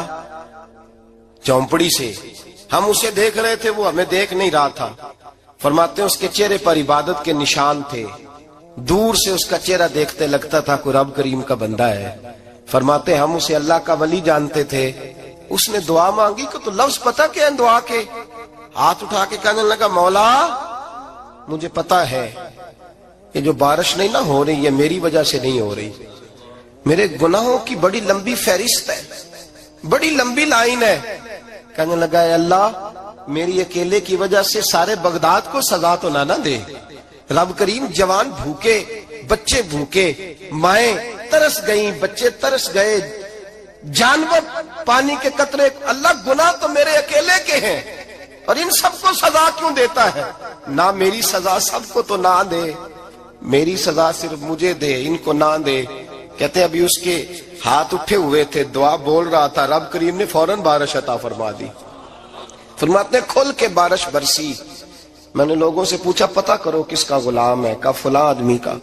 جھونپڑی سے، ہم اسے دیکھ رہے تھے، وہ ہمیں دیکھ نہیں رہا تھا۔ فرماتے ہیں اس کے چہرے پر عبادت کے نشان تھے، دور سے اس کا چہرہ دیکھتے لگتا تھا کوئی رب کریم کا بندہ ہے۔ فرماتے ہیں ہم اسے اللہ کا ولی جانتے تھے۔ اس نے دعا مانگی کہ تو لفظ پتہ کیا ہے دعا کے؟ ہاتھ اٹھا کے کہنے لگا مولا مجھے پتا ہے کہ جو بارش نہیں نہ ہو رہی ہے میری وجہ سے نہیں ہو رہی، میرے گناہوں کی بڑی لمبی فہرست ہے، بڑی لمبی لائن ہے۔ کہنے لگا اے اللہ میری اکیلے کی وجہ سے سارے بغداد کو سزا تو نہ دے، رب کریم جوان بھوکے، بچے بھوکے، مائیں ترس گئیں، بچے ترس گئے، جانور پانی کے قطرے، اللہ گناہ تو میرے اکیلے کے ہیں اور ان سب کو سزا کیوں دیتا ہے؟ نہ میری سزا سب کو تو نہ دے، میری سزا صرف مجھے دے، ان کو نہ دے۔ کہتے ہیں ابھی اس کے ہاتھ اٹھے ہوئے تھے، دعا بول رہا تھا، رب کریم نے فوراً بارش عطا فرما دی۔ فرماتے ہیں کھل کے بارش برسی۔ میں نے لوگوں سے پوچھا پتہ کرو کس کا غلام ہے، کہا فلاں آدمی کا۔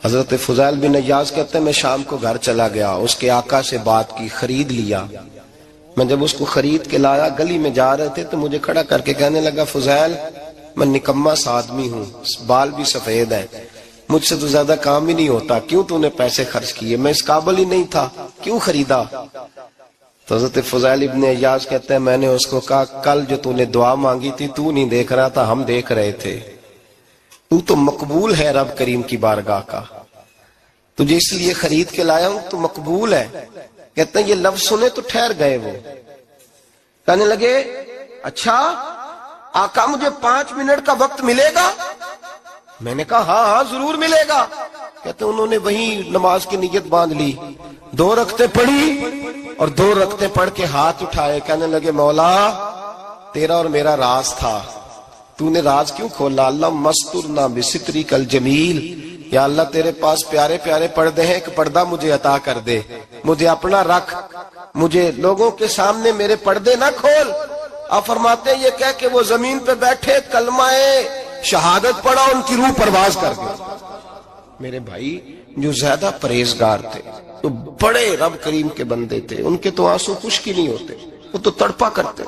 حضرت فضیل بن عیاض کہتے ہیں میں شام کو گھر چلا گیا، اس کے آقا سے بات کی، خرید لیا۔ میں جب اس کو خرید کے لایا، گلی میں جا رہے تھے تو مجھے کھڑا کر کے کہنے لگا فضیل میں نکما سا آدمی ہوں، بال بھی سفید ہے، مجھ سے تو زیادہ کام ہی نہیں ہوتا، کیوں تو نے پیسے خرچ کیے؟ میں اس قابل ہی نہیں تھا، کیوں خریدا؟ تو حضرت فضیل ابن عیاض کہتے ہیں میں نے اس کو کہا کل جو تو نے دعا مانگی تھی تو نہیں دیکھ رہا تھا، ہم دیکھ رہے تھے، تو مقبول ہے رب کریم کی بارگاہ کا، تجھے اس لیے خرید کے لایا ہوں، تو مقبول ہے۔ کہتے ہیں یہ لفظ سنے تو ٹھہر گئے، وہ کہنے لگے اچھا آقا مجھے 5 منٹ کا وقت ملے گا؟ میں نے کہا ہاں ضرور ملے گا۔ کہتے انہوں نے وہیں نماز کی نیت باندھ لی، 2 رکعتیں پڑھی اور 2 رکعتیں پڑھ کے ہاتھ اٹھائے، کہنے لگے مولا تیرا اور میرا راز تھا، تو نے راز کیوں کھولا؟ اللہ مسترنا بستری کل جمیل، یا اللہ تیرے پاس پیارے پیارے پردے ہیں، ایک پردہ مجھے عطا کر دے، مجھے اپنا رکھ، مجھے لوگوں کے سامنے میرے پردے نہ کھول۔ آپ فرماتے ہیں یہ کہہ کہ وہ زمین پہ بیٹھے کلمہ شہادت پڑھا، ان کی روح پرواز کر گئی۔ میرے بھائی جو زیادہ پرہیزگار تھے، جو بڑے رب کریم کے بندے تھے، ان کے تو آنسو خشک ہی نہیں ہوتے، وہ تو تڑپا کرتے،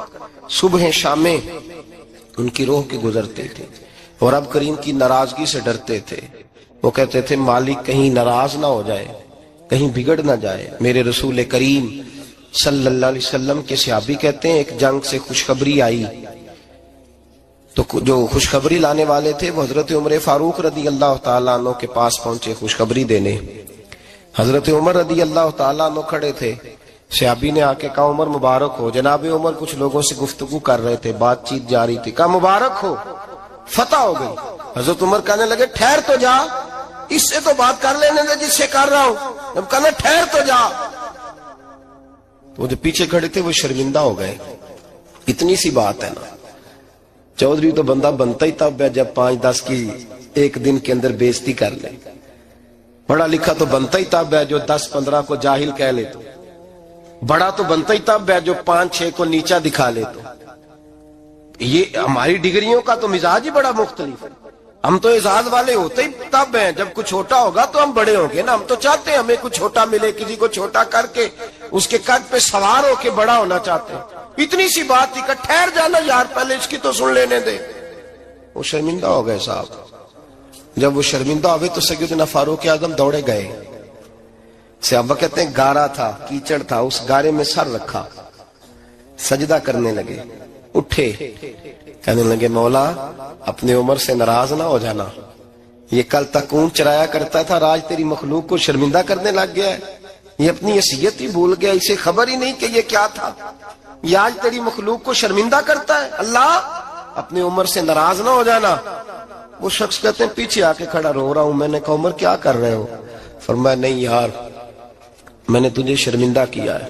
صبح شامیں ان کی روح کے گزرتے تھے اور رب کریم کی ناراضگی سے ڈرتے تھے۔ وہ کہتے تھے مالک کہیں ناراض نہ ہو جائے، کہیں بگڑ نہ جائے۔ میرے رسول کریم صلی اللہ علیہ وسلم کے صحابی کہتے ہیں ایک جنگ سے خوشخبری آئی تو جو خوشخبری لانے والے تھے وہ حضرت عمر فاروق رضی اللہ تعالیٰ عنہ کے پاس پہنچے خوشخبری دینے۔ حضرت عمر رضی اللہ تعالیٰ عنہ کھڑے تھے، صحابی نے آ کے کہا عمر مبارک ہو۔ جناب عمر کچھ لوگوں سے گفتگو کر رہے تھے، بات چیت جاری تھی، کہا مبارک ہو، فتح ہو گئی۔ حضرت عمر کہنے لگے ٹھہر تو جا، اس سے تو بات کر لینے دے جس سے کر رہا ہوں۔ جب کہنا ٹھہر تو جا، وہ جو پیچھے کھڑے تھے وہ شرمندہ ہو گئے۔ اتنی سی بات ہے نا، چودھری تو بندہ بنتا ہی تب ہے جب 5-10 کی ایک دن کے اندر بےزتی کر لے، پڑھا لکھا تو بنتا ہی تب ہے جو 10-15 کو جاہل کہہ لے، تو بڑا تو بنتا ہی تب ہے جو 5-6 کو نیچا دکھا لے۔ تو یہ ہماری ڈگریوں کا تو مزاج ہی بڑا مختلف ہے۔ ہم تو اعزاز والے ہوتے ہی تب ہیں جب کچھ چھوٹا ہوگا تو ہم بڑے ہوں گے نا۔ ہم تو چاہتے ہیں ہمیں کچھ چھوٹا ملے، کسی کو چھوٹا کر کے اس کے قد پہ سوار ہو کے بڑا ہونا چاہتے ہیں۔ اتنی سی بات تھی کہ ٹھہر جانا یار، پہلے اس کی تو سن لینے دے۔ وہ شرمندہ ہو گئے صاحب۔ جب وہ شرمندہ ہوئے تو سیدنا فاروق اعظم دوڑے گئے۔ صحابہ کہتے ہیں گارا تھا، کیچڑ تھا، اس گارے میں سر رکھا، سجدہ کرنے لگے، اٹھے، کہنے لگے مولا اپنے عمر سے ناراض نہ ہو جانا، یہ کل تک اونٹ چرایا کرتا تھا، آج تیری مخلوق کو شرمندہ کرنے لگ گیا ہے، یہ اپنی حیثیت ہی بھول گیا، اسے خبر ہی نہیں کہ یہ کیا تھا، یہ آج تیری مخلوق کو شرمندہ کرتا ہے۔ اللہ اپنے عمر سے ناراض نہ ہو جانا۔ وہ شخص کہتے ہیں پیچھے آ کے کھڑا رو رہا ہوں۔ میں نے کہا عمر کیا کر رہے ہو؟ فرمایا نہیں یار، میں نے تجھے شرمندہ کیا ہے،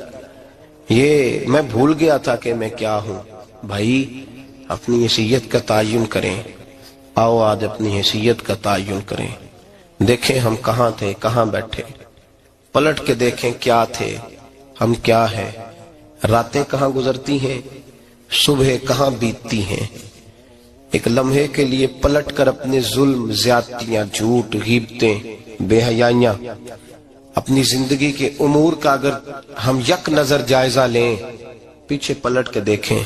یہ میں بھول گیا تھا کہ میں کیا ہوں۔ بھائی اپنی حیثیت کا تعین کریں، آؤ آج اپنی حیثیت کا تعین کریں، دیکھیں ہم کہاں تھے، کہاں بیٹھے، پلٹ کے دیکھیں کیا تھے، ہم کیا ہیں، راتیں کہاں گزرتی ہیں، صبح کہاں بیتتی ہیں۔ ایک لمحے کے لیے پلٹ کر اپنے ظلم، زیادتیاں، جھوٹ، غیبتیں، بے حیائیاں، اپنی زندگی کے امور کا اگر ہم یک نظر جائزہ لیں، پیچھے پلٹ کے دیکھیں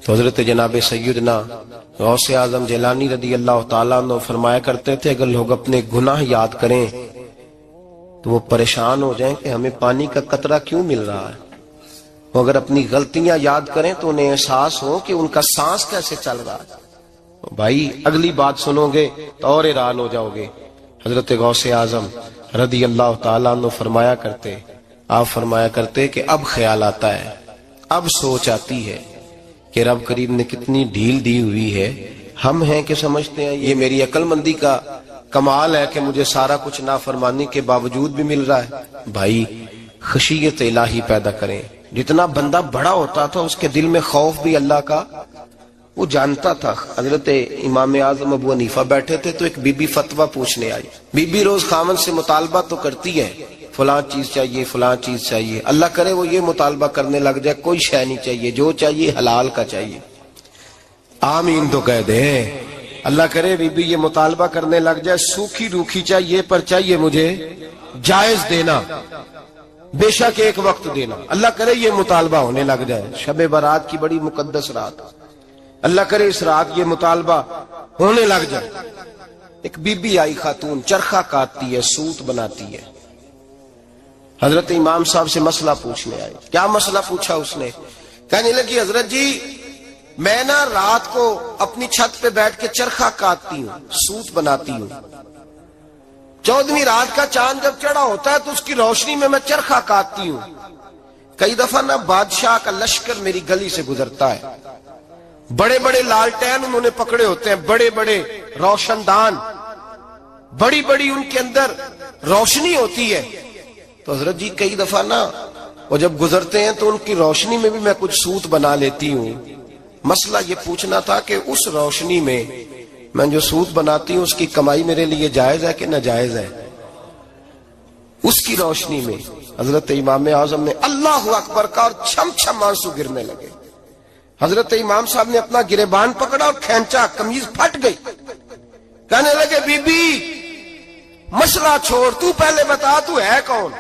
تو حضرت جناب سیدنا غوث اعظم جیلانی رضی اللہ تعالیٰ عنہ فرمایا کرتے تھے اگر لوگ اپنے گناہ یاد کریں تو وہ پریشان ہو جائیں کہ ہمیں پانی کا قطرہ کیوں مل رہا ہے، وہ اگر اپنی غلطیاں یاد کریں تو انہیں احساس ہو کہ ان کا سانس کیسے چل رہا ہے۔ بھائی اگلی بات سنو گے تو اور حیران ہو جاؤ گے۔ حضرت غوث اعظم رضی اللہ تعالیٰ عنہ فرمایا کرتے، آپ فرمایا کرتے کہ اب خیال آتا ہے، اب سوچ آتی ہے کہ رب کریم نے کتنی ڈھیل دی ہوئی ہے۔ ہم ہیں کہ سمجھتے ہیں یہ میری عقل مندی کا کمال ہے کہ مجھے سارا کچھ نافرمانی کے باوجود بھی مل رہا ہے۔ بھائی خشیت الہی پیدا کریں۔ جتنا بندہ بڑا ہوتا تھا اس کے دل میں خوف بھی اللہ کا وہ جانتا تھا۔ حضرت امام اعظم ابو حنیفہ بیٹھے تھے تو ایک بی بی فتویٰ پوچھنے آئی۔ بی بی روز خامن سے مطالبہ تو کرتی ہے، فلاں چیز چاہیے، فلاں چیز چاہیے، اللہ کرے وہ یہ مطالبہ کرنے لگ جائے کوئی شے نہیں چاہیے، جو چاہیے حلال کا چاہیے۔ آمین تو کہہ دے۔ اللہ کرے بی بی یہ مطالبہ کرنے لگ جائے سوکھی روکھی چاہیے پر چاہیے مجھے جائز دینا، بے شک ایک وقت دینا۔ اللہ کرے یہ مطالبہ ہونے لگ جائے۔ شب برات کی بڑی مقدس رات، اللہ کرے اس رات یہ مطالبہ ہونے لگ جائے۔ ایک بی بی آئی خاتون، چرخہ کاٹتی ہے، سوت بناتی ہے، حضرت امام صاحب سے مسئلہ پوچھنے آئی۔ کیا مسئلہ پوچھا اس نے؟ کہنے لگی حضرت جی میں نا رات کو اپنی چھت پہ بیٹھ کے چرخہ کاٹتی ہوں، سوت بناتی ہوں، 14ویں رات کا چاند جب چڑھا ہوتا ہے تو اس کی روشنی میں چرخہ کاٹتی ہوں۔ کئی دفعہ نا بادشاہ کا لشکر میری گلی سے گزرتا ہے، بڑے بڑے لالٹین انہوں نے پکڑے ہوتے ہیں، بڑے بڑے روشن دان، بڑی بڑی ان کے اندر روشنی ہوتی ہے. تو حضرت جی کئی دفعہ نا وہ جب گزرتے ہیں تو ان کی روشنی میں بھی میں کچھ سوت بنا لیتی ہوں. مسئلہ یہ پوچھنا تھا کہ اس روشنی میں جو سوت بناتی ہوں اس کی کمائی میرے لیے جائز ہے کہ ناجائز ہے؟ اس کی روشنی میں حضرت امام اعظم نے اللہ اکبر کا اور چھم چھم آنسو گرنے لگے. حضرت امام صاحب نے اپنا گریبان پکڑا اور کھینچا, قمیض پھٹ گئی. کہنے لگے بی بی مسئلہ چھوڑ, تو پہلے بتا تو ہے کون,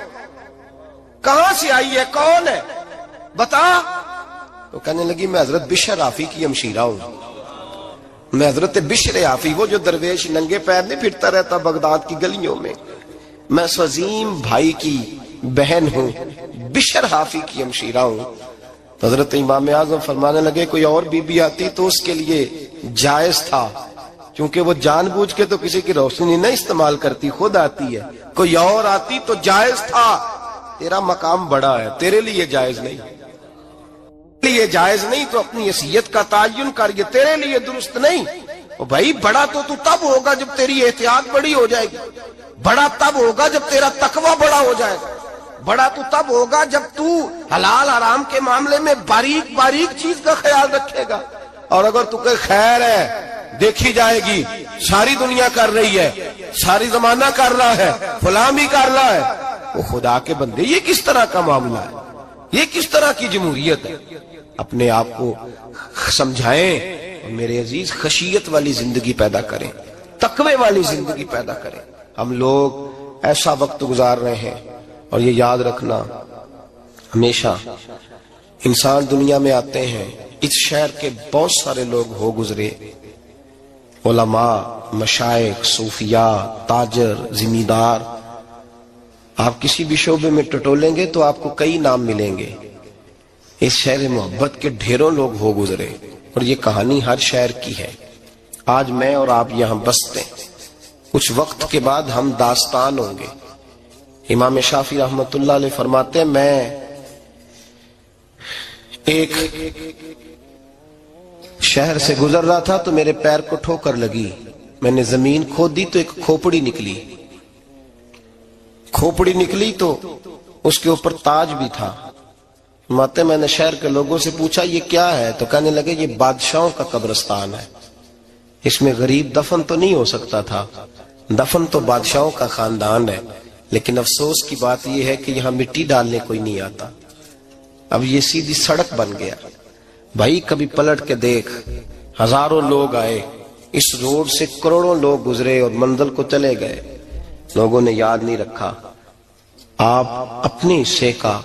کہاں سے آئی ہے, کون ہے, بتا. تو کہنے لگی میں حضرت بشر آفی کی ہمشیرہ ہوں, میں حضرت بشر آفی, وہ جو درویش ننگے پیر نہیں پھرتا رہتا بغداد کی گلیوں میں, میں اس عظیم بھائی کی بہن ہوں, بشر آفی کی ہمشیرہ ہوں. حضرت امام اعظم فرمانے لگے کوئی اور بی بی آتی تو اس کے لیے جائز تھا, کیونکہ وہ جان بوجھ کے تو کسی کی روشنی نہیں استعمال کرتی, خود آتی ہے. کوئی اور آتی تو جائز تھا, تیرا مقام بڑا ہے, تیرے لیے جائز نہیں, لیے جائز نہیں, تو اپنی حیثیت کا تعین کر, یہ تیرے لیے درست نہیں. او بھائی بڑا تو تب ہوگا جب تیری احتیاط بڑی ہو جائے گی, بڑا تب ہوگا جب تیرا تقوی بڑا ہو جائے گا, بڑا تو تب ہوگا جب تو حلال حرام کے معاملے میں باریک باریک چیز کا خیال رکھے گا. اور اگر تو کہ خیر ہے دیکھی جائے گی, ساری دنیا کر رہی ہے, ساری زمانہ کر رہا ہے, فلاں بھی کر رہا ہے, وہ خدا کے بندے یہ کس طرح کا معاملہ ہے, یہ کس طرح کی جمہوریت ہے؟ اپنے آپ کو سمجھائیں اور میرے عزیز خشیت والی زندگی پیدا کریں, تقوی والی زندگی پیدا کریں. ہم لوگ ایسا وقت گزار رہے ہیں, اور یہ یاد رکھنا ہمیشہ انسان دنیا میں آتے ہیں, اس شہر کے بہت سارے لوگ ہو گزرے, علماء, مشائخ, صوفیاء, تاجر, زمیندار. آپ کسی بھی شعبے میں ٹٹولیں گے تو آپ کو کئی نام ملیں گے. اس شہر محبت کے ڈھیروں لوگ ہو گزرے, اور یہ کہانی ہر شہر کی ہے. آج میں اور آپ یہاں بستے ہیں, کچھ وقت کے بعد ہم داستان ہوں گے. امام شافعی رحمت اللہ علیہ فرماتے ہیں میں ایک شہر سے گزر رہا تھا تو میرے پیر کو ٹھوکر لگی, میں نے زمین کھودی تو ایک کھوپڑی نکلی, کھوپڑی نکلی تو اس کے اوپر تاج بھی تھا. فرماتے میں نے شہر کے لوگوں سے پوچھا یہ کیا ہے, تو کہنے لگے یہ بادشاہوں کا قبرستان ہے, اس میں غریب دفن تو نہیں ہو سکتا تھا, دفن تو بادشاہوں کا خاندان ہے, لیکن افسوس کی بات یہ ہے کہ یہاں مٹی ڈالنے کوئی نہیں آتا. اب یہ سیدھی سڑک بن گیا. بھائی کبھی پلٹ کے دیکھ, ہزاروں لوگ آئے, اس روڈ سے کروڑوں لوگ گزرے اور منزل کو چلے گئے, لوگوں نے یاد نہیں رکھا. آپ اپنے حصے کا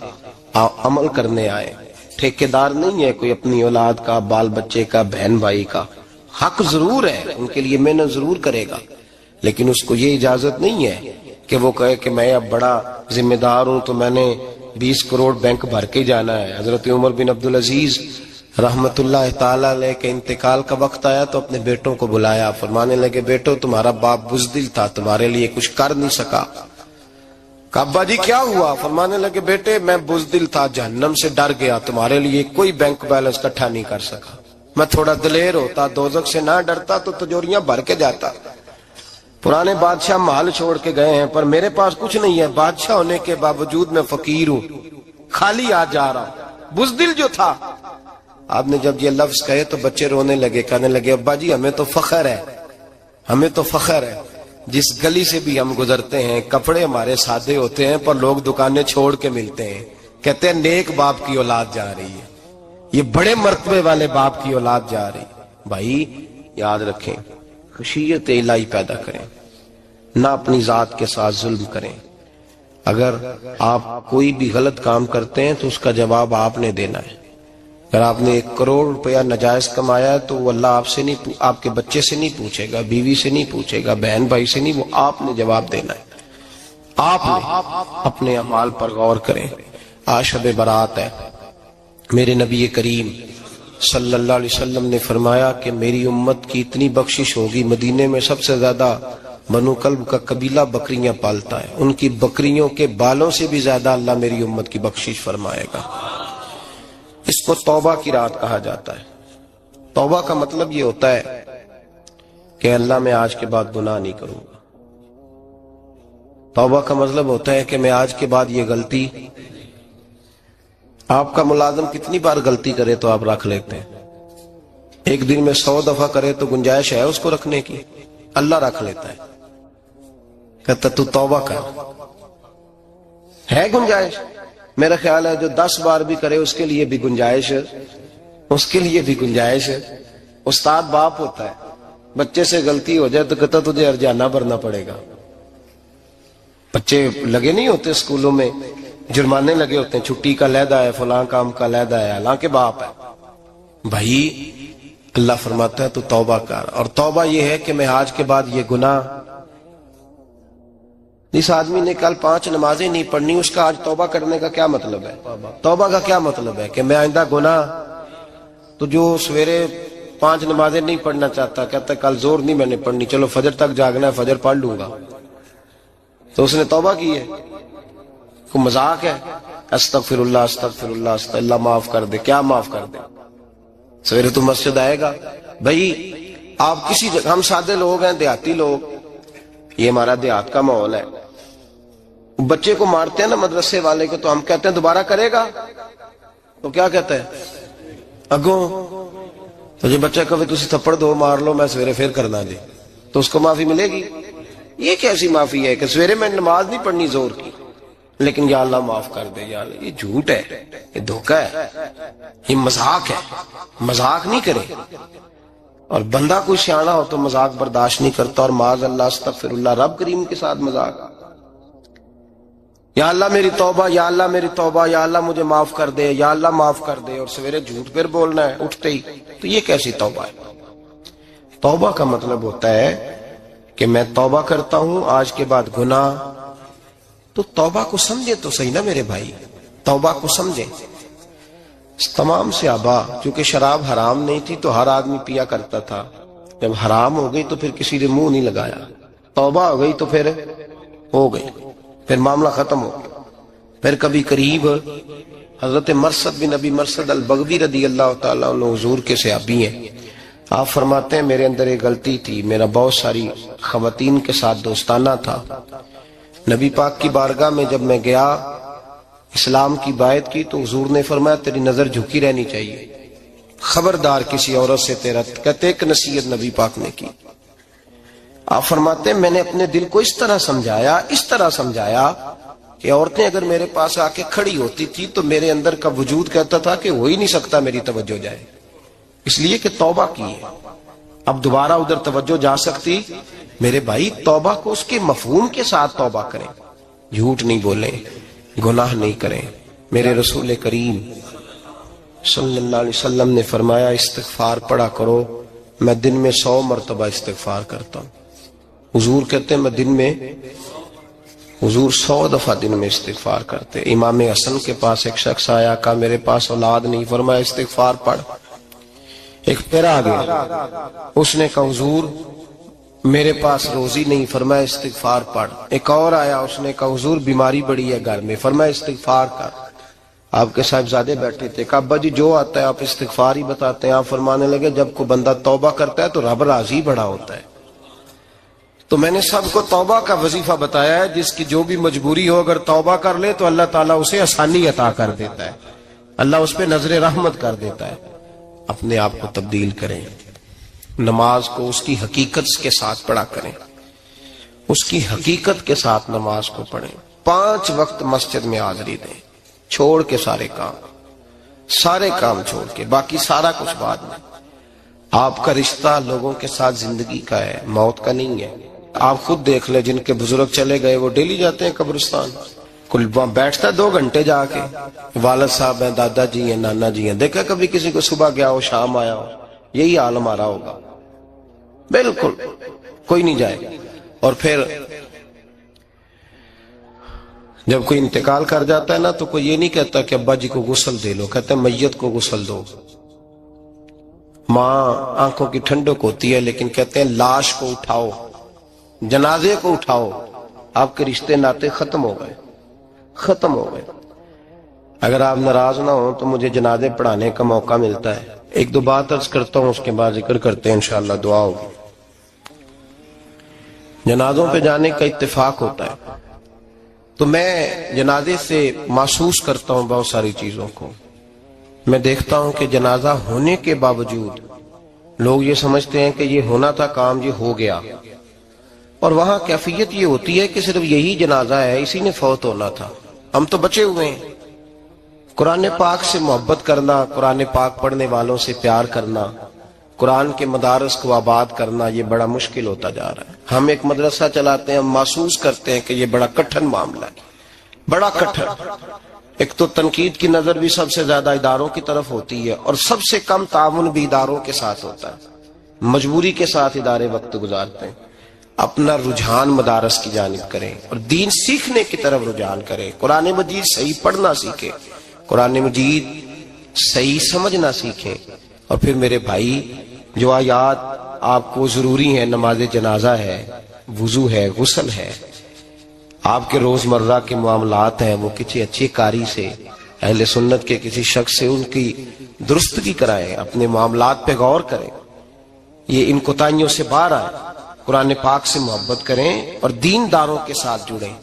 عمل کرنے آئے, ٹھیکیدار نہیں ہے کوئی اپنی اولاد کا, بال بچے کا, بہن بھائی کا. حق ضرور ہے, ان کے لیے محنت ضرور کرے گا, لیکن اس کو یہ اجازت نہیں ہے کہ وہ کہے کہ میں اب بڑا ذمہ دار ہوں تو میں نے 20 کروڑ بینک بھر کے جانا ہے. حضرت عمر بن عبدالعزیز رحمت اللہ تعالی علیہ کے انتقال کا وقت آیا تو اپنے بیٹوں کو بلایا, فرمانے لگے بیٹو تمہارا باپ بزدل تھا, تمہارے لیے کچھ کر نہیں سکا. کہا ابا جی کیا ہوا؟ فرمانے لگے بیٹے میں بزدل تھا, جہنم سے ڈر گیا, تمہارے لیے کوئی بینک بیلنس اکٹھا نہیں کر سکا. میں تھوڑا دلیر ہوتا, دوزخ سے نہ ڈرتا تو تجوریاں بھر کے جاتا. پرانے بادشاہ محل چھوڑ کے گئے ہیں, پر میرے پاس کچھ نہیں ہے, بادشاہ ہونے کے باوجود میں فقیر ہوں, خالی آ جا رہا ہوں, بزدل جو تھا. آپ نے جب یہ لفظ کہے تو بچے رونے لگے, کہنے لگے ابا جی ہمیں تو فخر ہے, ہمیں تو فخر ہے, جس گلی سے بھی ہم گزرتے ہیں کپڑے ہمارے سادے ہوتے ہیں, پر لوگ دکانیں چھوڑ کے ملتے ہیں, کہتے ہیں نیک باپ کی اولاد جا رہی ہے, یہ بڑے مرتبے والے باپ کی اولاد جا رہی. بھائی یاد رکھیں, خشیت الہی پیدا کریں, نہ اپنی ذات کے ساتھ ظلم کریں. اگر آپ کوئی بھی غلط کام کرتے ہیں تو اس کا جواب آپ نے دینا ہے. اگر آپ نے 1 کروڑ روپیہ ناجائز کمایا ہے تو وہ اللہ آپ سے نہیں, آپ کے بچے سے نہیں پوچھے گا, بیوی سے نہیں پوچھے گا, بہن بھائی سے نہیں, وہ آپ نے جواب دینا ہے. آپ نے اپنے اعمال پر غور کریں. آج شب برات ہے, میرے نبی کریم صلی اللہ علیہ وسلم نے فرمایا کہ میری امت کی اتنی بخشش ہوگی, مدینے میں سب سے زیادہ بنو کلب کا قبیلہ بکریاں پالتا ہے, ان کی بکریوں کے بالوں سے بھی زیادہ اللہ میری امت کی بخشش فرمائے گا. اس کو توبہ کی رات کہا جاتا ہے. توبہ کا مطلب یہ ہوتا ہے کہ اللہ میں آج کے بعد گناہ نہیں کروں گا, توبہ کا مطلب ہوتا ہے کہ میں آج کے بعد یہ غلطی، آپ کا ملازم کتنی بار غلطی کرے تو آپ رکھ لیتے ہیں؟ ایک دن میں 100 دفعہ کرے تو گنجائش ہے اس کو رکھنے کی؟ اللہ رکھ لیتا ہے، کہتا تو توبہ کر، ہے گنجائش؟ میرا خیال ہے جو 10 بار بھی کرے اس کے لیے بھی گنجائش ہے، اس کے لیے بھی گنجائش ہے۔ استاد باپ ہوتا ہے، بچے سے غلطی ہو جائے تو کہتا تجھے ارجانہ بھرنا پڑے گا۔ بچے لگے نہیں ہوتے اسکولوں میں، جرمانے لگے ہوتے ہیں، چھٹی کا لیدا ہے، فلاں کام کا لیدا ہے، حالانکہ باپ ہے۔ بھائی اللہ فرماتا ہے تو توبہ کر، اور توبہ یہ ہے کہ میں آج کے بعد یہ گناہ، جس آدمی نے کل 5 نمازیں نہیں پڑھنی، اس کا آج توبہ کرنے کا کیا مطلب ہے؟ توبہ کا کیا مطلب ہے کہ میں آئندہ گناہ، تو جو سویرے 5 نمازیں نہیں پڑھنا چاہتا، کہتا ہے کل زور نہیں میں نے پڑھنی، چلو فجر تک جاگنا ہے، فجر پڑھ لوں گا، تو اس نے توبہ کی ہے؟ کوئی مذاق ہے؟ استغفر اللہ استغفر اللہ استغفر اللہ، معاف کر دے، کیا معاف کر دے؟ سویرے تو مسجد آئے گا بھائی، آپ کسی جگہ، ہم سادے لوگ ہیں، دیہاتی لوگ، یہ ہمارا دیہات کا ماحول ہے، بچے کو مارتے ہیں نا مدرسے والے کو، تو ہم کہتے ہیں دوبارہ کرے گا، تو کیا کہتا ہے اگوں، تو جو بچہ کبھی تسی تھپڑ دو مار لو میں سویرے پھر کرنا جی، تو اس کو معافی ملے گی؟ یہ کیسی معافی ہے کہ سویرے میں نماز نہیں پڑھنی زور کی، لیکن یا اللہ معاف کر دے، یا اللہ، یہ جھوٹ ہے، یہ دھوکہ ہے، یہ مذاق ہے، مذاق نہیں کرے۔ اور بندہ کوئی سیاںا ہو تو مذاق برداشت نہیں کرتا، اور معاذ اللہ استغفر اللہ، رب کریم کے ساتھ مذاق، یا اللہ میری توبہ، یا اللہ میری توبہ، یا اللہ مجھے معاف کر دے، یا اللہ معاف کر دے، اور سویرے جھوٹ پھر بولنا ہے اٹھتے ہی، تو یہ کیسی توبہ ہے؟ توبہ کا مطلب ہوتا ہے کہ میں توبہ کرتا ہوں آج کے بعد گناہ، تو توبہ کو سمجھے تو صحیح نا میرے بھائی، توبہ کو سمجھے۔ تمام صحابہ، چونکہ شراب حرام نہیں تھی تو ہر آدمی پیا کرتا تھا، جب حرام ہو گئی تو پھر کسی نے منہ نہیں لگایا، توبہ ہو گئی تو پھر ہو گئی، پھر معاملہ ختم ہو گیا۔ پھر کبھی قریب حضرت مرثد بن ابی مرثد البغوی رضی اللہ تعالیٰ عنہ حضور کے صحابی ہیں، آپ فرماتے ہیں میرے اندر ایک غلطی تھی، میرا بہت ساری خواتین کے ساتھ دوستانہ تھا، نبی پاک کی بارگاہ میں جب میں گیا اسلام کی بائعت کی تو حضور نے فرمایا تیری نظر جھکی رہنی چاہیے، خبردار کسی عورت سے تیرا، کہتے ایک نصیحت نبی پاک نے کی۔ آپ فرماتے ہیں میں نے اپنے دل کو اس طرح سمجھایا کہ عورتیں اگر میرے پاس آ کے کھڑی ہوتی تھی تو میرے اندر کا وجود کہتا تھا کہ ہو ہی نہیں سکتا میری توجہ جائے، اس لیے کہ توبہ کی ہے، اب دوبارہ ادھر توجہ جا سکتی؟ میرے بھائی توبہ کو اس کے مفہوم کے ساتھ توبہ کریں، جھوٹ نہیں بولیں، گناہ نہیں کریں۔ میرے رسول کریم صلی اللہ علیہ وسلم نے فرمایا استغفار پڑھا کرو، میں دن میں 100 مرتبہ استغفار کرتا ہوں۔ حضور کہتے ہیں میں دن میں، حضور 100 دفعہ دن میں استغفار کرتے۔ امام حسن کے پاس ایک شخص آیا، کہا میرے پاس اولاد نہیں، فرمایا استغفار پڑھ۔ ایک پھر آ گیا، اس نے کہا حضور میرے پاس روزی نہیں، فرمایا استغفار پڑھ۔ ایک اور آیا، اس نے کہا حضور بیماری بڑی ہے گھر میں، فرمایا استغفار کر۔ آپ کے صاحبزادے بیٹھے تھے، کہا ابا جی جو آتا ہے آپ استغفار ہی بتاتے ہیں۔ آپ فرمانے لگے جب کوئی بندہ توبہ کرتا ہے تو رب راضی بڑا ہوتا ہے۔ تو میں نے سب کو توبہ کا وظیفہ بتایا ہے، جس کی جو بھی مجبوری ہو اگر توبہ کر لے تو اللہ تعالیٰ اسے آسانی عطا کر دیتا ہے، اللہ اس پہ نظر رحمت کر دیتا ہے۔ اپنے آپ کو تبدیل کریں، نماز کو اس کی حقیقت کے ساتھ پڑھا کریں، اس کی حقیقت کے ساتھ نماز کو پڑھیں، 5 وقت مسجد میں حاضری دیں، چھوڑ کے سارے کام چھوڑ کے، باقی سارا کچھ بعد میں۔ آپ کا رشتہ لوگوں کے ساتھ زندگی کا ہے، موت کا نہیں ہے۔ آپ خود دیکھ لیں، جن کے بزرگ چلے گئے وہ ڈیلی جاتے ہیں قبرستان، کل بیٹھتا 2 گھنٹے جا کے، والد صاحب ہیں، دادا جی ہیں، نانا جی ہیں، دیکھا کبھی کسی کو صبح گیا ہو شام آیا ہو؟ یہی حال ہمارا ہوگا، بالکل کوئی نہیں جائے۔ اور پھر جب کوئی انتقال کر جاتا ہے نا تو کوئی یہ نہیں کہتا کہ ابا جی کو غسل دے لو، کہتے ہیں میت کو غسل دو۔ ماں آنکھوں کی ٹھنڈک ہوتی ہے لیکن کہتے ہیں لاش کو اٹھاؤ، جنازے کو اٹھاؤ۔ آپ کے رشتے ناطے ختم ہو گئے۔ اگر آپ ناراض نہ ہوں تو مجھے جنازے پڑھانے کا موقع ملتا ہے، 1-2 بات عرض کرتا ہوں، اس کے بعد ذکر کرتے ہیں، انشاءاللہ دعا ہوگی۔ جنازوں پہ جانے کا اتفاق ہوتا ہے، تو میں جنازے سے محسوس کرتا ہوں بہت ساری چیزوں کو. میں دیکھتا ہوں کہ جنازہ ہونے کے باوجود لوگ یہ سمجھتے ہیں کہ یہ ہونا تھا کام، یہ ہو گیا، اور وہاں کیفیت یہ ہوتی ہے کہ صرف یہی جنازہ ہے، اسی نے فوت ہونا تھا، ہم تو بچے ہوئے ہیں. قرآن پاک سے محبت کرنا، قرآن پاک پڑھنے والوں سے پیار کرنا، قرآن کے مدارس کو آباد کرنا، یہ بڑا مشکل ہوتا جا رہا ہے. ہم ایک مدرسہ چلاتے ہیں، ہم محسوس کرتے ہیں کہ یہ بڑا کٹھن معاملہ ہے، بڑا کٹھن. ایک تو تنقید کی نظر بھی سب سے زیادہ اداروں کی طرف ہوتی ہے، اور سب سے کم تعاون بھی اداروں کے ساتھ ہوتا ہے. مجبوری کے ساتھ ادارے وقت گزارتے ہیں. اپنا رجحان مدارس کی جانب کریں اور دین سیکھنے کی طرف رجحان کریں. قرآن مجید صحیح پڑھنا سیکھیں، قرآن مجید صحیح سمجھنا سیکھیں. اور پھر میرے بھائی، جو آیات آپ کو ضروری ہیں، نماز جنازہ ہے، وضو ہے، غسل ہے، آپ کے روزمرہ کے معاملات ہیں، وہ کسی اچھے قاری سے، اہل سنت کے کسی شخص سے ان کی درستگی کرائیں، اپنے معاملات پہ غور کریں، یہ ان کوتاہیوں سے باہر آئیں، قرآن پاک سے محبت کریں اور دینداروں کے ساتھ جڑیں.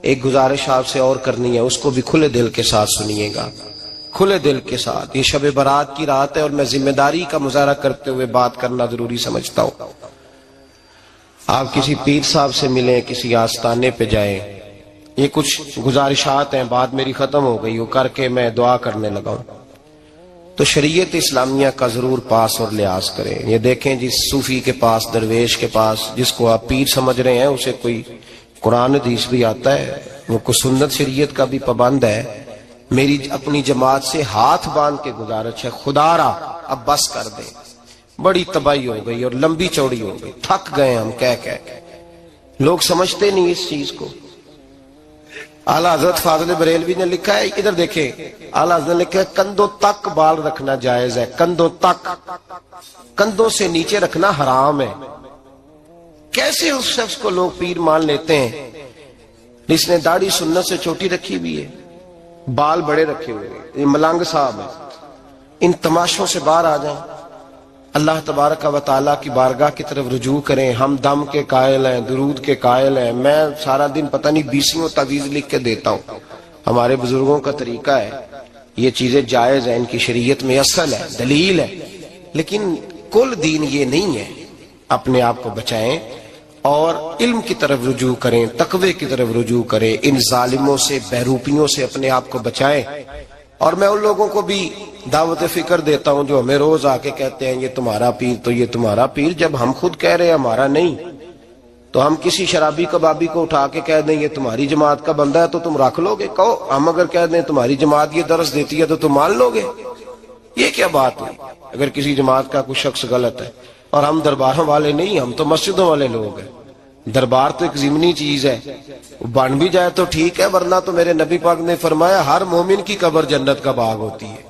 ایک گزارش آپ سے اور کرنی ہے، اس کو بھی کھلے دل کے ساتھ سنیے گا، کھلے دل کے ساتھ. یہ شب برات کی رات ہے اور میں ذمہ داری کا مظاہرہ کرتے ہوئے بات کرنا ضروری سمجھتا ہوں. آپ کسی پیر صاحب سے ملیں، کسی آستانے پہ جائیں، یہ کچھ گزارشات ہیں، بات میری ختم ہو گئی، وہ کر کے میں دعا کرنے لگا ہوں. تو شریعت اسلامیہ کا ضرور پاس اور لحاظ کریں. یہ دیکھیں، جس صوفی کے پاس، درویش کے پاس، جس کو آپ پیر سمجھ رہے ہیں، اسے کوئی قرآن حدیث بھی آتا ہے، وہ کوئی سنت شریعت کا بھی پابند ہے. میری اپنی جماعت سے ہاتھ باندھ کے گزارش ہے، خدا را اب بس کر دیں. بڑی تباہی ہو گئی اور لمبی چوڑی ہو گئی، تھک گئے ہم کہہ کے. لوگ سمجھتے نہیں اس چیز کو. اعلیٰ حضرت فاضل بریلوی نے لکھا ہے، ادھر دیکھیں، اعلیٰ حضرت نے لکھا ہے کندھوں تک بال رکھنا جائز ہے، کندھوں تک، کندھوں سے نیچے رکھنا حرام ہے. کیسے اس شخص کو لوگ پیر مان لیتے ہیں جس نے داڑھی سنت سے چھوٹی رکھی ہوئی ہے، بال بڑے رکھے ہوئے ہیں؟ یہ ملنگ صاحب ہے. ان تماشوں سے باہر آ جائیں، اللہ تبارک و تعالیٰ کی بارگاہ کی طرف رجوع کریں. ہم دم کے قائل ہیں، درود کے قائل ہیں. میں سارا دن پتہ نہیں 20 تعویذ لکھ کے دیتا ہوں. ہمارے بزرگوں کا طریقہ ہے، یہ چیزیں جائز ہیں، ان کی شریعت میں اصل ہے، دلیل ہے، لیکن کل دین یہ نہیں ہے. اپنے آپ کو بچائیں اور علم کی طرف رجوع کریں، تقوی کی طرف رجوع کریں. ان ظالموں سے، بہروپیوں سے اپنے آپ کو بچائیں. اور میں ان لوگوں کو بھی دعوت فکر دیتا ہوں جو ہمیں روز آ کے کہتے ہیں یہ تمہارا پیر تو یہ تمہارا پیر، جب ہم خود کہہ رہے ہیں ہمارا نہیں. تو ہم کسی شرابی کبابی کو اٹھا کے کہہ دیں یہ تمہاری جماعت کا بندہ ہے تو تم رکھ لو گے؟ کہو. ہم اگر کہہ دیں تمہاری جماعت یہ درس دیتی ہے تو تم مان لو گے؟ یہ کیا بات ہوئی؟ اگر کسی جماعت کا کوئی شخص غلط ہے، اور ہم درباروں والے نہیں، ہم تو مسجدوں والے لوگ ہیں. دربار تو ایک ضمنی چیز ہے، بن بھی جائے تو ٹھیک ہے، ورنہ تو میرے نبی پاک نے فرمایا ہر مومن کی قبر جنت کا باغ ہوتی ہے.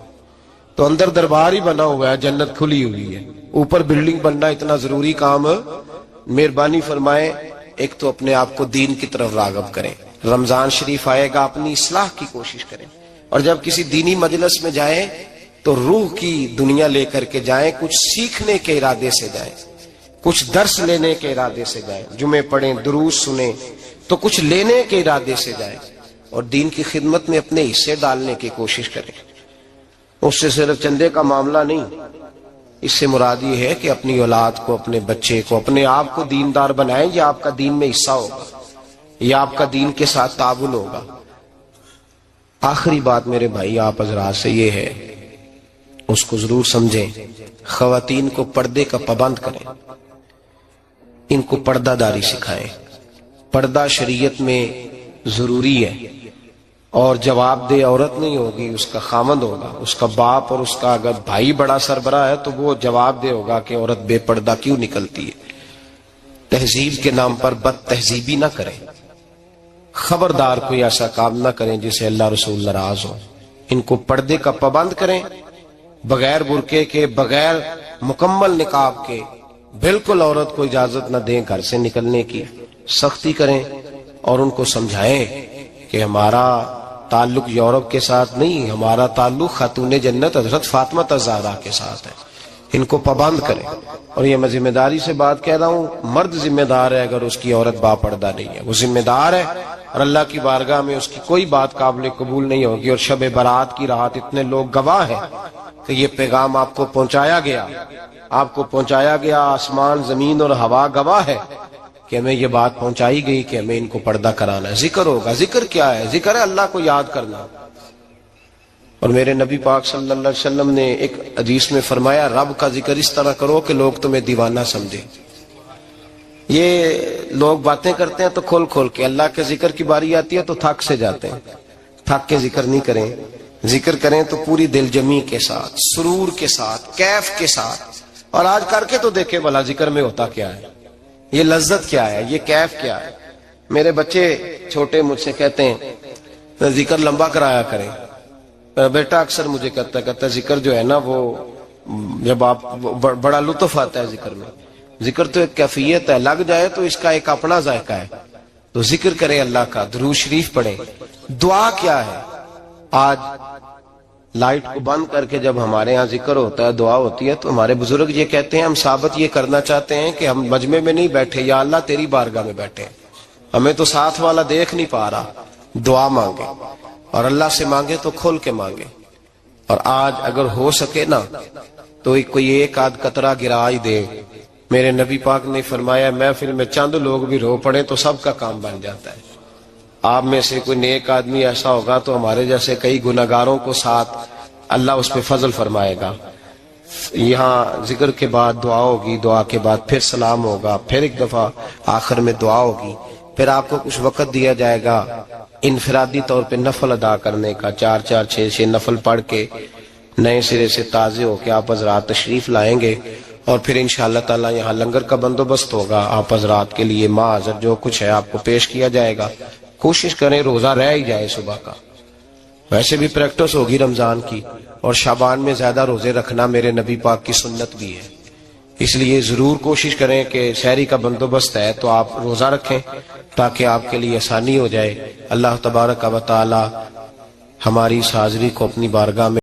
تو اندر دربار ہی بنا ہوا ہے، جنت کھلی ہوئی ہے. اوپر بلڈنگ بننا اتنا ضروری کام؟ مہربانی فرمائیں ایک تو اپنے آپ کو دین کی طرف راغب کریں. رمضان شریف آئے گا، اپنی اصلاح کی کوشش کریں. اور جب کسی دینی مجلس میں جائیں تو روح کی دنیا لے کر کے جائیں، کچھ سیکھنے کے ارادے سے جائیں، کچھ درس لینے کے ارادے سے جائیں. جمعے پڑھیں، دروس سنیں، تو کچھ لینے کے ارادے سے جائیں اور دین کی خدمت میں اپنے حصے ڈالنے کی کوشش کریں. اس سے صرف چندے کا معاملہ نہیں، اس سے مراد یہ ہے کہ اپنی اولاد کو، اپنے بچے کو، اپنے آپ کو دیندار بنائیں. یہ آپ کا دین میں حصہ ہوگا، یہ آپ کا دین کے ساتھ تعاون ہوگا. آخری بات میرے بھائی آپ حضرات سے یہ ہے، اس کو ضرور سمجھیں. خواتین کو پردے کا پابند کریں، ان کو پردہ داری سکھائیں. پردہ شریعت میں ضروری ہے، اور جواب دہ عورت نہیں ہوگی، اس کا خامند ہوگا، اس کا باپ. اور اس کا اگر بھائی بڑا سربراہ ہے تو وہ جواب دہ ہوگا کہ عورت بے پردہ کیوں نکلتی ہے. تہذیب کے نام پر بد تہذیبی نہ کریں. خبردار کوئی ایسا کام نہ کریں جس سے اللہ رسول ناراض ہو. ان کو پردے کا پابند کریں، بغیر برقعے کے، بغیر مکمل نقاب کے. بالکل عورت کو اجازت نہ دیں گھر سے نکلنے کی. سختی کریں اور ان کو سمجھائیں کہ ہمارا تعلق یورپ کے ساتھ نہیں، ہمارا تعلق خاتون جنت حضرت فاطمہ الزہرا کے ساتھ ہے. ان کو پابند کریں. اور یہ میں ذمہ داری سے بات کہہ رہا ہوں، مرد ذمہ دار ہے اگر اس کی عورت با پردہ نہیں ہے، وہ ذمہ دار ہے. اور اللہ کی بارگاہ میں اس کی کوئی بات قابل قبول نہیں ہوگی. اور شب برات کی رات اتنے لوگ گواہ ہیں کہ یہ پیغام آپ کو پہنچایا گیا, آپ کو پہنچایا گیا. آسمان زمین اور ہوا گواہ ہے کہ ہمیں یہ بات پہنچائی گئی کہ ہمیں ان کو پردہ کرانا ہے. ذکر ہوگا. ذکر کیا ہے؟ ذکر ہے اللہ کو یاد کرنا. اور میرے نبی پاک صلی اللہ علیہ وسلم نے ایک حدیث میں فرمایا, رب کا ذکر اس طرح کرو کہ لوگ تمہیں دیوانہ سمجھے. یہ لوگ باتیں کرتے ہیں تو کھول کھول کے, اللہ کے ذکر کی باری آتی ہے تو تھک سے جاتے ہیں. تھک کے ذکر نہیں کریں, ذکر کریں تو پوری دل جمی کے ساتھ, سرور کے ساتھ, کیف کے ساتھ. اور آج کر کے تو دیکھیں بھلا ذکر میں ہوتا کیا ہے, یہ لذت کیا ہے, یہ کیف کیا ہے. میرے بچے چھوٹے مجھ سے کہتے ہیں ذکر لمبا کرایا کریں. بیٹا اکثر مجھے کہتا ہے ذکر جو ہے نا وہ جب آپ بڑا لطف آتا ہے ذکر میں. ذکر تو ایک کیفیت ہے, لگ جائے تو اس کا ایک اپنا ذائقہ ہے. تو ذکر کریں اللہ کا, درود شریف پڑھیں. دعا کیا ہے؟ آج لائٹ کو بند کر کے جب ہمارے ہاں ذکر ہوتا ہے, دعا ہوتی ہے, تو ہمارے بزرگ یہ کہتے ہیں ہم ثابت یہ کرنا چاہتے ہیں کہ ہم مجمع میں نہیں بیٹھے, یا اللہ تیری بارگاہ میں بیٹھے, ہمیں تو ساتھ والا دیکھ نہیں پا رہا. دعا مانگے, اور اللہ سے مانگے تو کھول کے مانگے. اور آج اگر ہو سکے نا تو کوئی ایک آدھ قطرہ گرا ہی دے. میرے نبی پاک نے فرمایا محفل میں چند لوگ بھی رو پڑے تو سب کا کام بن جاتا ہے. آپ میں سے کوئی نیک آدمی ایسا ہوگا تو ہمارے جیسے کئی گناہگاروں کو ساتھ اللہ اس پہ فضل فرمائے گا. یہاں ذکر کے بعد دعا ہوگی, دعا کے بعد پھر سلام ہوگا, پھر ایک دفعہ آخر میں دعا ہوگی. پھر آپ کو کچھ وقت دیا جائے گا انفرادی طور پہ نفل ادا کرنے کا. 4 6 نفل پڑھ کے نئے سرے سے تازے ہو کے آپ حضرات تشریف لائیں گے. اور پھر انشاءاللہ تعالی یہاں لنگر کا بندوبست ہوگا. آپ حضرات کے لیے ماں حضر جو کچھ ہے آپ کو پیش کیا جائے گا. کوشش کریں روزہ رہ ہی جائے صبح کا. ویسے بھی پریکٹس ہوگی رمضان کی, اور شعبان میں زیادہ روزے رکھنا میرے نبی پاک کی سنت بھی ہے. اس لیے ضرور کوشش کریں کہ سحری کا بندوبست ہے تو آپ روزہ رکھیں تاکہ آپ کے لیے آسانی ہو جائے. اللہ تبارک و تعالی ہماری اس حاضری کو اپنی بارگاہ میں